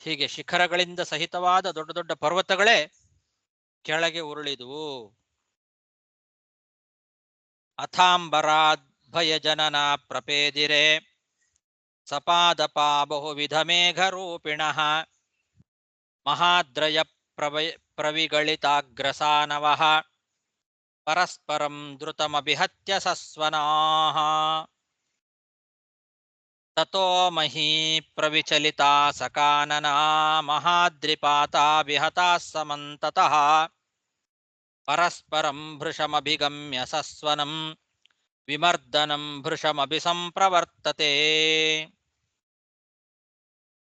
ಹೀಗೆ ಶಿಖರಗಳಿಂದ ಸಹಿತವಾದ ದೊಡ್ಡ ದೊಡ್ಡ ಪರ್ವತಗಳೇ ಕೆಳಗೆ ಉರುಳಿದುವು. ಅಥಾಂಬರಾದ್ ಭಯಜನನ ಪ್ರಪೇದಿರೆ ಸಪಾದಪಾ ಬಹುವಿಧ ಮೇಘ ರೂಪಿಣಃ ಮಹಾದ್ರಯ ಪ್ರವಿಗಳಿತಾಗ್ರಸಾನವಃ ಪರಸ್ಪರಂ ದ್ರುತಮಭಿಹತ್ಯ ಸಸ್ವನಾಃ ತತೋ ಮಹೀ ಪ್ರವಿಚಲಿತಾ ಸಕಾನನಾ ಮಹಾದ್ರಿಪಾತಾ ವಿಹತಾಃ ಸಮಂತತಃ ಪರಸ್ಪರಂ ಭೃಶಮಭಿಗಮ್ಯ ಸಸ್ವನಂ ವಿಮರ್ದನಂ ಭೃಶಮಭಿಸಂಪ್ರವರ್ತತೆ.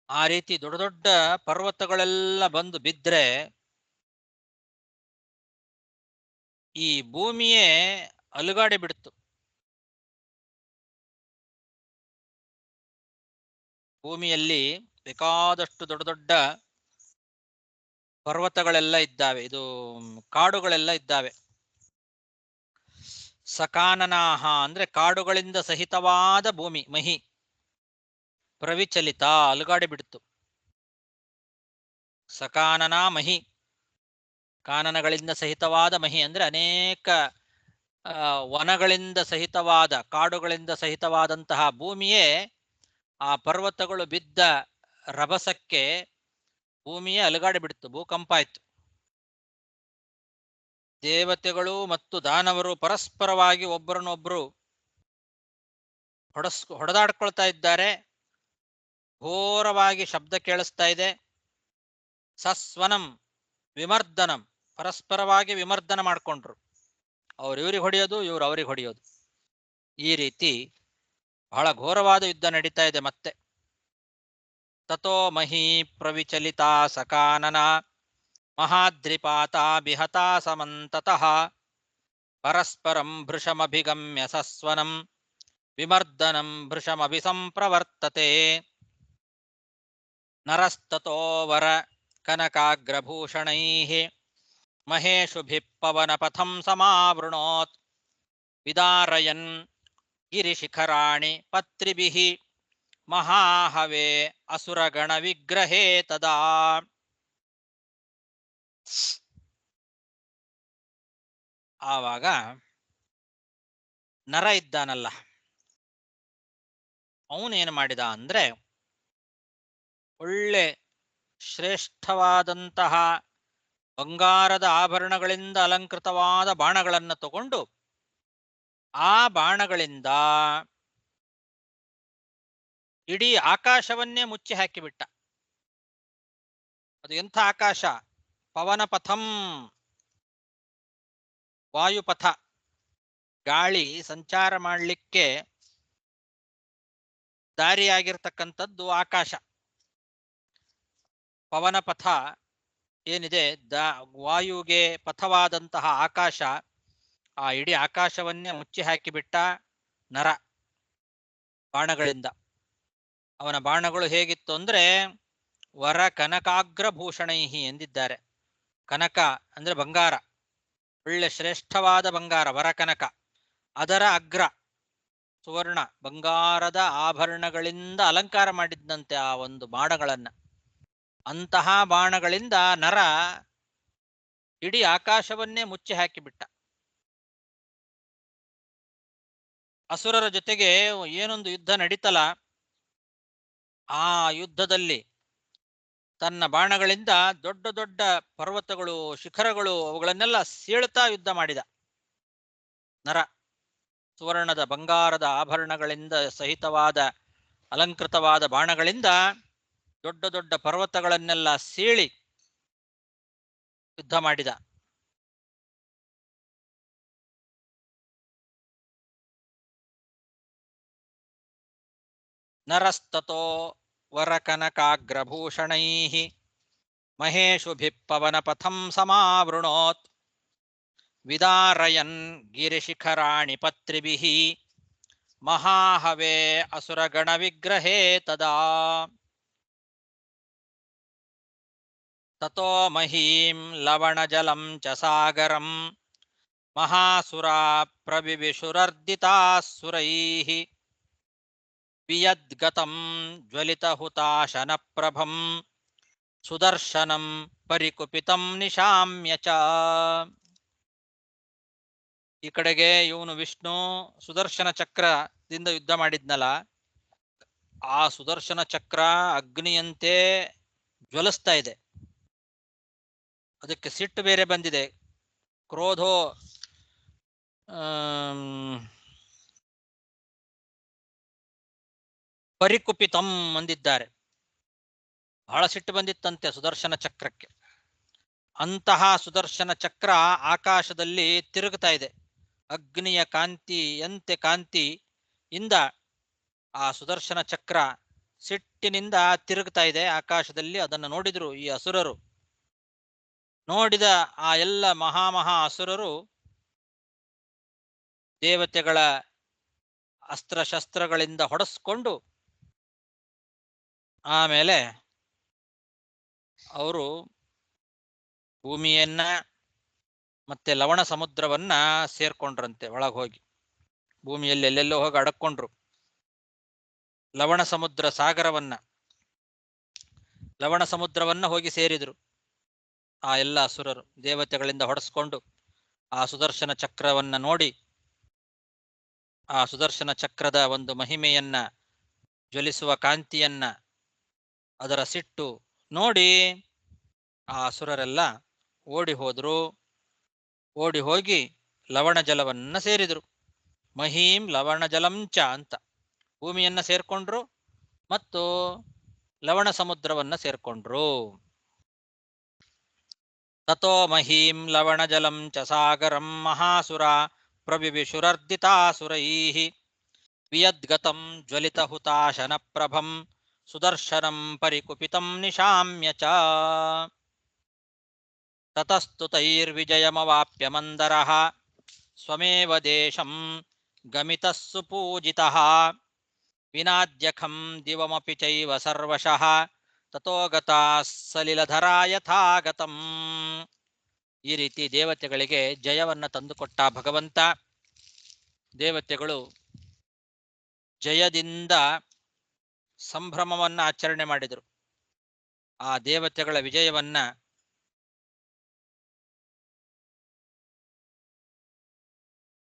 ಆ ರೀತಿ ದೊಡ್ಡ ದೊಡ್ಡ ಪರ್ವತಗಳೆಲ್ಲ ಬಂದು ಬಿದ್ರೆ ಈ ಭೂಮಿಯೇ ಅಲುಗಾಡಿ ಬಿಡ್ತು. ಭೂಮಿಯಲ್ಲಿ ಬೇಕಾದಷ್ಟು ದೊಡ್ಡ ದೊಡ್ಡ ಪರ್ವತಗಳೆಲ್ಲ ಇದ್ದಾವೆ, ಇದು ಕಾಡುಗಳೆಲ್ಲ ಇದ್ದಾವೆ. ಸಕಾನನಾಹ ಅಂದ್ರೆ ಕಾಡುಗಳಿಂದ ಸಹಿತವಾದ ಭೂಮಿ, ಮಹಿ ಪ್ರವಿಚಲಿತ ಅಲುಗಾಡಿ ಬಿಡ್ತು. ಸಕಾನನ ಮಹಿ, ಕಾನನಗಳಿಂದ ಸಹಿತವಾದ ಮಹಿ ಅಂದ್ರೆ ಅನೇಕ ವನಗಳಿಂದ ಸಹಿತವಾದ, ಕಾಡುಗಳಿಂದ ಸಹಿತವಾದಂತಹ ಭೂಮಿಯೇ ಆ ಪರ್ವತಗಳು ಬಿದ್ದ ರಭಸಕ್ಕೆ ಭೂಮಿಯೇ ಅಲುಗಾಡಿ ಬಿಡ್ತು, ಭೂಕಂಪ ಆಯ್ತು. ದೇವತೆಗಳು ಮತ್ತು ದಾನವರು ಪರಸ್ಪರವಾಗಿ ಒಬ್ಬರನ್ನೊಬ್ಬರು ಹೊಡೆದಾಡ್ಕೊಳ್ತಾ ಇದ್ದಾರೆ. ಘೋರವಾಗಿ ಶಬ್ದ ಕೇಳಿಸ್ತಾ ಇದೆ. ಸಸ್ವನಂ ವಿಮರ್ದನಂ, ಪರಸ್ಪರವಾಗಿ ವಿಮರ್ದನ ಮಾಡಿಕೊಂಡ್ರು. ಅವ್ರು ಇವ್ರಿಗೆ ಹೊಡೆಯೋದು, ಇವ್ರು ಅವ್ರಿಗೆ ಹೊಡೆಯೋದು. ಈ ರೀತಿ ಬಹಳ ಘೋರವಾದ ಯುದ್ಧ ನಡೀತಾ ಇದೆ. ಮತ್ತೆ ತಥೋ ಮಹೀ ಪ್ರವಿಚಲಿತಾ ಸಕಾನನ ಮಹಾದ್ರಿಪಾತಾ ಬಿಹತಾ ಸಮಂತತಃ ಪರಸ್ಪರಂ ಭೃಶಮಭಿಗಮ್ಯ ಸಸ್ವನಂ ವಿಮರ್ದನಂ ಭೃಶಮಭಿಸಂಪ್ರವರ್ತತೆ. ನರಸ್ತತೋ ವರ ಕನಕಾಗ್ರಭೂಷಣೈಃ ಮಹೇಶುಭಿಃ ಪವನಪಥಂ ಸಮಾವೃಣೋತ್ ವಿದಾರಯನ್ ಗಿರಿಶಿಖರಾಣಿ ಪತ್ರಿಭಿಃ ಮಹಾಹವೇ ಅಸುರಗಣ ವಿಗ್ರಹೇ ತದಾ. ಆವಾಗ ನರ ಇದ್ದಾನಲ್ಲ, ಅವನೇನು ಮಾಡಿದ ಅಂದ್ರೆ ಒಳ್ಳೆ ಶ್ರೇಷ್ಠವಾದಂತಹ ಬಂಗಾರದ ಆಭರಣಗಳಿಂದ ಅಲಂಕೃತವಾದ ಬಾಣಗಳನ್ನು ತಗೊಂಡು ಆ ಬಾಣಗಳಿಂದ ಇಡೀ ಆಕಾಶವನ್ನೇ ಮುಚ್ಚಿ ಹಾಕಿಬಿಟ್ಟ. ಅದು ಎಂಥ ಆಕಾಶ! ಪವನಪಥಂ, ವಾಯುಪಥ, ಗಾಳಿ ಸಂಚಾರ ಮಾಡಲಿಕ್ಕೆ ದಾರಿಯಾಗಿರ್ತಕ್ಕಂಥದ್ದು ಆಕಾಶ. ಪವನಪಥ ಏನಿದೆ, ವಾಯುಗೆ ಪಥವಾದಂತಹ ಆಕಾಶ, ಆ ಇಡೀ ಆಕಾಶವನ್ನೇ ಮುಚ್ಚಿ ಹಾಕಿಬಿಟ್ಟ. ನರ ಬಾಣಗಳಿಂದ. ಅವನ ಬಾಣಗಳು ಹೇಗಿತ್ತು ಅಂದ್ರೆ ವರ ಕನಕಾಗ್ರಭೂಷಣೈಹಿ ಎಂದಿದ್ದಾರೆ. ಕನಕ ಅಂದ್ರೆ ಬಂಗಾರ, ಒಳ್ಳೆ ಶ್ರೇಷ್ಠವಾದ ಬಂಗಾರ ವರಕನಕ, ಅದರ ಅಗ್ರ ಸುವರ್ಣ ಬಂಗಾರದ ಆಭರಣಗಳಿಂದ ಅಲಂಕಾರ ಮಾಡಿದ್ದಂತೆ ಆ ಒಂದು ಬಾಣಗಳನ್ನ. ಅಂತಹ ಬಾಣಗಳಿಂದ ನರ ಇಡೀ ಆಕಾಶವನ್ನೇ ಮುಚ್ಚಿ ಹಾಕಿಬಿಟ್ಟ. ಅಸುರರ ಜೊತೆಗೆ ಏನೊಂದು ಯುದ್ಧ ನಡೀತಲ್ಲ, ಆ ಯುದ್ಧದಲ್ಲಿ ತನ್ನ ಬಾಣಗಳಿಂದ ದೊಡ್ಡ ದೊಡ್ಡ ಪರ್ವತಗಳು, ಶಿಖರಗಳು, ಅವುಗಳನ್ನೆಲ್ಲ ಸೀಳ್ತಾ ಯುದ್ಧ ಮಾಡಿದ ನರ. ಸುವರ್ಣದ ಬಂಗಾರದ ಆಭರಣಗಳಿಂದ ಸಹಿತವಾದ ಅಲಂಕೃತವಾದ ಬಾಣಗಳಿಂದ ದೊಡ್ಡ ದೊಡ್ಡ ಪರ್ವತಗಳನ್ನೆಲ್ಲ ಸೀಳಿ ಯುದ್ಧ ಮಾಡಿದ. ನರಸ್ತತೋ ವರಕನಕಾಗ್ರಭೂಷಣೈಃ ಮಹೇಶುಭಿಃ ಪವನಪಥಂ ಸಮಾವೃಣೋತ್ ವಿದಾರಯನ್ ಗಿರಿಶಿಖರಾಣಿ ಪತ್ರಿಭಿಃ ಮಹಾಹವೇ ಅಸುರಗಣ ವಿಗ್ರಹೇ ತದಾ. ತತೋ ಮಹೀಂ ಲವಣಜಲಂ ಚ ಸಾಗರಂ ಮಹಾಸುರಾ ಪ್ರವಿವಿಶುರರ್ದಿತಾಸುರೈಃ ವಿಯದ್ಗತಂ ಜ್ವಲಿತಹುತಾಶನಪ್ರಭಂ ಸುದರ್ಶನಂ ಪರಿಕುಪಿತಂ ನಿಶಾಮ್ಯ ಚ. ಈ ಕಡೆಗೆ ಇವನು ವಿಷ್ಣು ಸುದರ್ಶನ ಚಕ್ರದಿಂದ ಯುದ್ಧ ಮಾಡಿದ್ನಲ್ಲ, ಆ ಸುದರ್ಶನ ಚಕ್ರ ಅಗ್ನಿಯಂತೆ ಜ್ವಲಿಸ್ತಾ ಇದೆ. ಅದಕ್ಕೆ ಸಿಟ್ಟು ಬೇರೆ ಬಂದಿದೆ. ಕ್ರೋಧೋ ಪರಿಕುಪಿತಂ ಅಂದಿದ್ದಾರೆ. ಬಹಳ ಸಿಟ್ಟು ಬಂದಿತ್ತಂತೆ ಸುದರ್ಶನ ಚಕ್ರಕ್ಕೆ. ಅಂತಹ ಸುದರ್ಶನ ಚಕ್ರ ಆಕಾಶದಲ್ಲಿ ತಿರುಗ್ತಾ ಇದೆ. ಅಗ್ನಿಯ ಕಾಂತಿಯಂತೆ ಕಾಂತಿಯಿಂದ ಆ ಸುದರ್ಶನ ಚಕ್ರ ಸಿಟ್ಟಿನಿಂದ ತಿರುಗ್ತಾ ಇದೆ ಆಕಾಶದಲ್ಲಿ. ಅದನ್ನು ನೋಡಿದ್ರು ಈ ಅಸುರರು. ನೋಡಿದ ಆ ಎಲ್ಲ ಮಹಾ ಅಸುರರು ದೇವತೆಗಳ ಅಸ್ತ್ರಶಸ್ತ್ರಗಳಿಂದ ಹೊಡೆಸ್ಕೊಂಡು ಆಮೇಲೆ ಅವರು ಭೂಮಿಯನ್ನ ಮತ್ತೆ ಲವಣ ಸಮುದ್ರವನ್ನ ಸೇರ್ಕೊಂಡ್ರಂತೆ. ಒಳಗೆ ಹೋಗಿ ಭೂಮಿಯಲ್ಲಿ ಎಲ್ಲೆಲ್ಲೋ ಹೋಗಿ ಅಡಕ್ಕೊಂಡ್ರು. ಲವಣ ಸಮುದ್ರವನ್ನ ಹೋಗಿ ಸೇರಿದ್ರು ಆ ಎಲ್ಲ ಅಸುರರು. ದೇವತೆಗಳಿಂದ ಹೊಡೆಸ್ಕೊಂಡು ಆ ಸುದರ್ಶನ ಚಕ್ರವನ್ನ ನೋಡಿ, ಆ ಸುದರ್ಶನ ಚಕ್ರದ ಒಂದು ಮಹಿಮೆಯನ್ನ, ಜ್ವಲಿಸುವ ಕಾಂತಿಯನ್ನ, ಅದರ ಸಿಟ್ಟು ನೋಡಿ ಆ ಅಸುರರೆಲ್ಲ ಓಡಿ ಹೋದ್ರು. ಓಡಿ ಹೋಗಿ ಲವಣ ಜಲವನ್ನ ಸೇರಿದ್ರು. ಮಹೀಂ ಲವಣ ಜಲಂಚ ಅಂತ ಭೂಮಿಯನ್ನ ಸೇರ್ಕೊಂಡ್ರು ಮತ್ತು ಲವಣ ಸಮುದ್ರವನ್ನ ಸೇರ್ಕೊಂಡ್ರು. ತತೋ ಮಹೀಂ ಲವಣ ಜಲಂ ಚ ಸಾಗರಂ ಮಹಾಸುರ ಪ್ರವಿವಿಶುರರ್ದಿತಾಸುರೈಃ ವಿಯದ್ಗತಂ ಜ್ವಲಿತಹುತಾಶನ ಪ್ರಭಂ ಸುದರ್ಶನಂ ಪರಿಕುಪಿತಂ ನಿಶಾಮ್ಯ ಚ. ತತಸ್ತು ತೈರ್ವಿಜಯಮವಾಪ್ಯ ಮಂದರಃ ಸ್ವಮೇವ ದೇಶಂ ಗಮಿತಃ ಸುಪೂಜಿತಃ ವಿನಾದ್ಯಖಂ ದಿವಮಪಿ ಚೈವ ಸರ್ವಶಃ ತತೋ ಗತಾಃ ಸಲಿಲಧರಾ ಯಥಾಗತಂ. ಈ ರೀತಿ ದೇವತೆಗಳಿಗೆ ಜಯವನ್ನ ತಂದುಕೊಟ್ಟ ಭಗವಂತ. ದೇವತೆಗಳು ಜಯದಿಂದ ಸಂಭ್ರಮವನ್ನ ಆಚರಣೆ ಮಾಡಿದರು. ಆ ದೇವತೆಗಳ ವಿಜಯವನ್ನ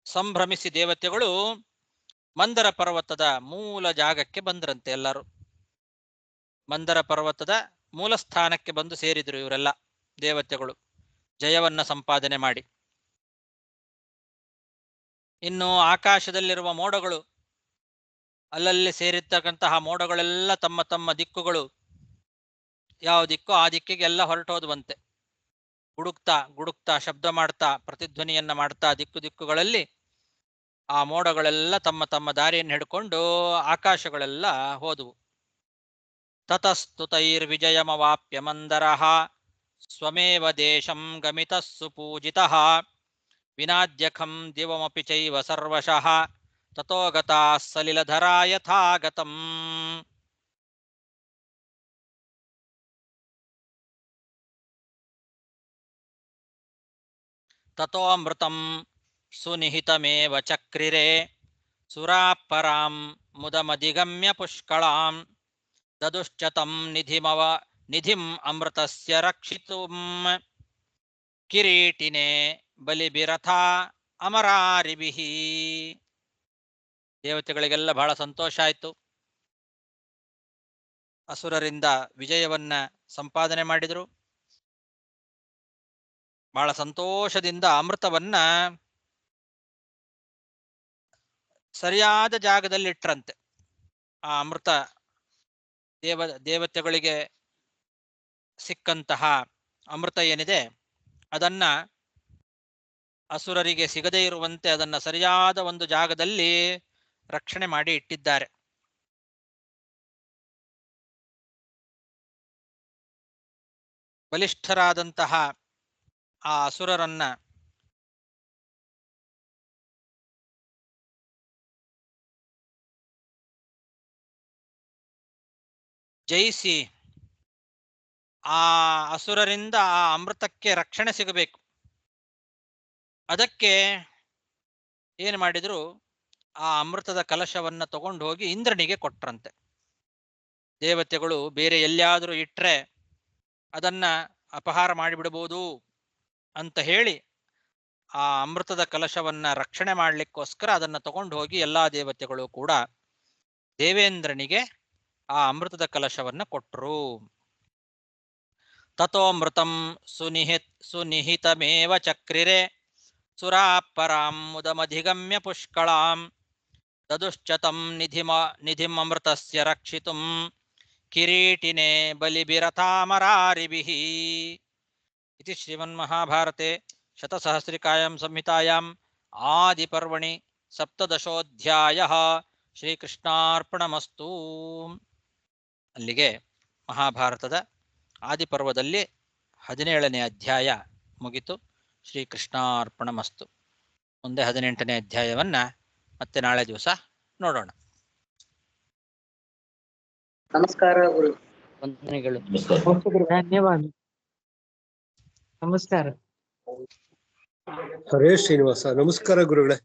ಸಂಭ್ರಮಿಸಿ ದೇವತೆಗಳು ಮಂದರ ಪರ್ವತದ ಮೂಲ ಜಾಗಕ್ಕೆ ಬಂದ್ರಂತೆ. ಎಲ್ಲರೂ ಮಂದರ ಪರ್ವತದ ಮೂಲ ಸ್ಥಾನಕ್ಕೆ ಬಂದು ಸೇರಿದರು ಇವರೆಲ್ಲ ದೇವತೆಗಳು, ಜಯವನ್ನ ಸಂಪಾದನೆ ಮಾಡಿ. ಇನ್ನು ಆಕಾಶದಲ್ಲಿರುವ ಮೋಡಗಳು, ಅಲ್ಲಲ್ಲಿ ಸೇರಿರ್ತಕ್ಕಂತಹ ಮೋಡಗಳೆಲ್ಲ ತಮ್ಮ ತಮ್ಮ ದಿಕ್ಕುಗಳು, ಯಾವ ದಿಕ್ಕೋ ಆ ದಿಕ್ಕಿಗೆ ಎಲ್ಲ ಹೊರಟೋದುವಂತೆ. ಗುಡುಕ್ತಾ ಶಬ್ದ ಮಾಡ್ತಾ, ಪ್ರತಿಧ್ವನಿಯನ್ನ ಮಾಡ್ತಾ ದಿಕ್ಕುಗಳಲ್ಲಿ ಆ ಮೋಡಗಳೆಲ್ಲ ತಮ್ಮ ತಮ್ಮ ದಾರಿಯನ್ನು ಹಿಡ್ಕೊಂಡು ಆಕಾಶಗಳೆಲ್ಲ ಹೋದವು. ತತಸ್ತು ತೈರ್ವಿಜಯಮವಾಪ್ಯ ಮಂದರಃ ಸ್ವಮೇವ ದೇಶಂ ಗಮಿತಃ ಸುಪೂಜಿತಃ ವಿನಾದ್ಯಖಂ ದಿವಮಪಿ ಚೈವ ಸರ್ವಶಃ ತಥೋ ಗತಾ ಸಲಿಲಧರಾ ಯಥಾ ಗತಂ. ತಥೋ ಅಮೃತಂ ಸುನಿಹಿತಮೇವ ಚಕ್ರಿರೆ ಸುರಾಪರಾಂ ಮುದಮಧಿಗಮ್ಯ ಪುಷ್ಕಳಾಂ ದದುಶ್ಚ ತಂ ನಿಧಿಂ ಅಮೃತಸ್ಯ ರಕ್ಷಿತುಂ ಕಿರೀಟಿನೇ ಬಲಿಬಿರಥಾ ಅಮರಾರಿಭಿಃ. ದೇವತೆಗಳಿಗೆಲ್ಲ ಬಹಳ ಸಂತೋಷ ಆಯಿತು. ಅಸುರರಿಂದ ವಿಜಯವನ್ನ ಸಂಪಾದನೆ ಮಾಡಿದರು. ಬಹಳ ಸಂತೋಷದಿಂದ ಅಮೃತವನ್ನ ಸರಿಯಾದ ಜಾಗದಲ್ಲಿಟ್ರಂತೆ. ಆ ಅಮೃತ ದೇವತೆಗಳಿಗೆ ಸಿಕ್ಕಂತಹ ಅಮೃತ ಏನಿದೆ ಅದನ್ನ ಅಸುರರಿಗೆ ಸಿಗದೇ ಇರುವಂತೆ ಅದನ್ನ ಸರಿಯಾದ ಒಂದು ಜಾಗದಲ್ಲಿ ರಕ್ಷಣೆ ಮಾಡಿ ಇಟ್ಟಿದ್ದಾರೆ. ಬಲಿಷ್ಠರಾದಂತಹ ಆ ಅಸುರರನ್ನ ಜಯಿಸಿ ಆ ಅಸುರರಿಂದ ಆ ಅಮೃತಕ್ಕೆ ರಕ್ಷಣೆ ಸಿಗಬೇಕು. ಅದಕ್ಕೆ ಏನು ಮಾಡಿದ್ರು, ಆ ಅಮೃತದ ಕಲಶವನ್ನ ತಗೊಂಡು ಹೋಗಿ ಇಂದ್ರನಿಗೆ ಕೊಟ್ರಂತೆ. ದೇವತೆಗಳು ಬೇರೆ ಎಲ್ಲಿಯಾದರೂ ಇಟ್ಟರೆ ಅದನ್ನ ಅಪಹಾರ ಮಾಡಿಬಿಡಬಹುದು ಅಂತ ಹೇಳಿ ಆ ಅಮೃತದ ಕಲಶವನ್ನ ರಕ್ಷಣೆ ಮಾಡಲಿಕ್ಕೋಸ್ಕರ ಅದನ್ನ ತಗೊಂಡು ಹೋಗಿ ಎಲ್ಲಾ ದೇವತೆಗಳು ಕೂಡ ದೇವೇಂದ್ರನಿಗೆ ಆ ಅಮೃತದ ಕಲಶವನ್ನ ಕೊಟ್ಟರು. ತಥೋಮೃತಂ ಸುನಿಹಿತಮೇವ ಚಕ್ರಿರೆ ಸುರಾಪರಾಂ ಮುದಮಧಿಗಮ್ಯ ಪುಷ್ಕಳಾಂ ದದುಶ್ಚ ತಂ ನಿಧಿಂ ಅಮೃತಸ್ಯ ರಕ್ಷಿತುಂ ಕಿರೀಟಿನೇ ಬಲಿಭಿರಥಾಮರಾರಿಭಿಃ. ಇತಿ ಶ್ರೀಮನ್ಮಹಾಭಾರತೆ ಶತಸಹಸ್ರಿಕಾಯಾಂ ಸಂಹಿತಾಯಾಂ ಆದಿಪರ್ವಣಿ ಸಪ್ತದಶೋಧ್ಯಾಯಃ. ಶ್ರೀಕೃಷ್ಣಾರ್ಪಣಮಸ್ತು. ಅಲ್ಲಿಗೆ ಮಹಾಭಾರತದ ಆದಿಪರ್ವದಲ್ಲಿ 17ನೇ ಅಧ್ಯಾಯ ಮುಗಿತು. ಶ್ರೀಕೃಷ್ಣಾರ್ಪಣಮಸ್ತು. ಮುಂದೆ 18ನೇ ಅಧ್ಯಾಯವನ್ನ ಮತ್ತೆ ನಾಳೆ ದಿವಸ ನೋಡೋಣ. ನಮಸ್ಕಾರ ಗುರು. ವಂದನೆಗಳು. ಧನ್ಯವಾದ. ನಮಸ್ಕಾರ. ಹರೇ ಶ್ರೀನಿವಾಸ. ನಮಸ್ಕಾರ ಗುರುಗಳೇ.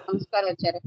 ನಮಸ್ಕಾರ ಆಚಾರ್ಯ.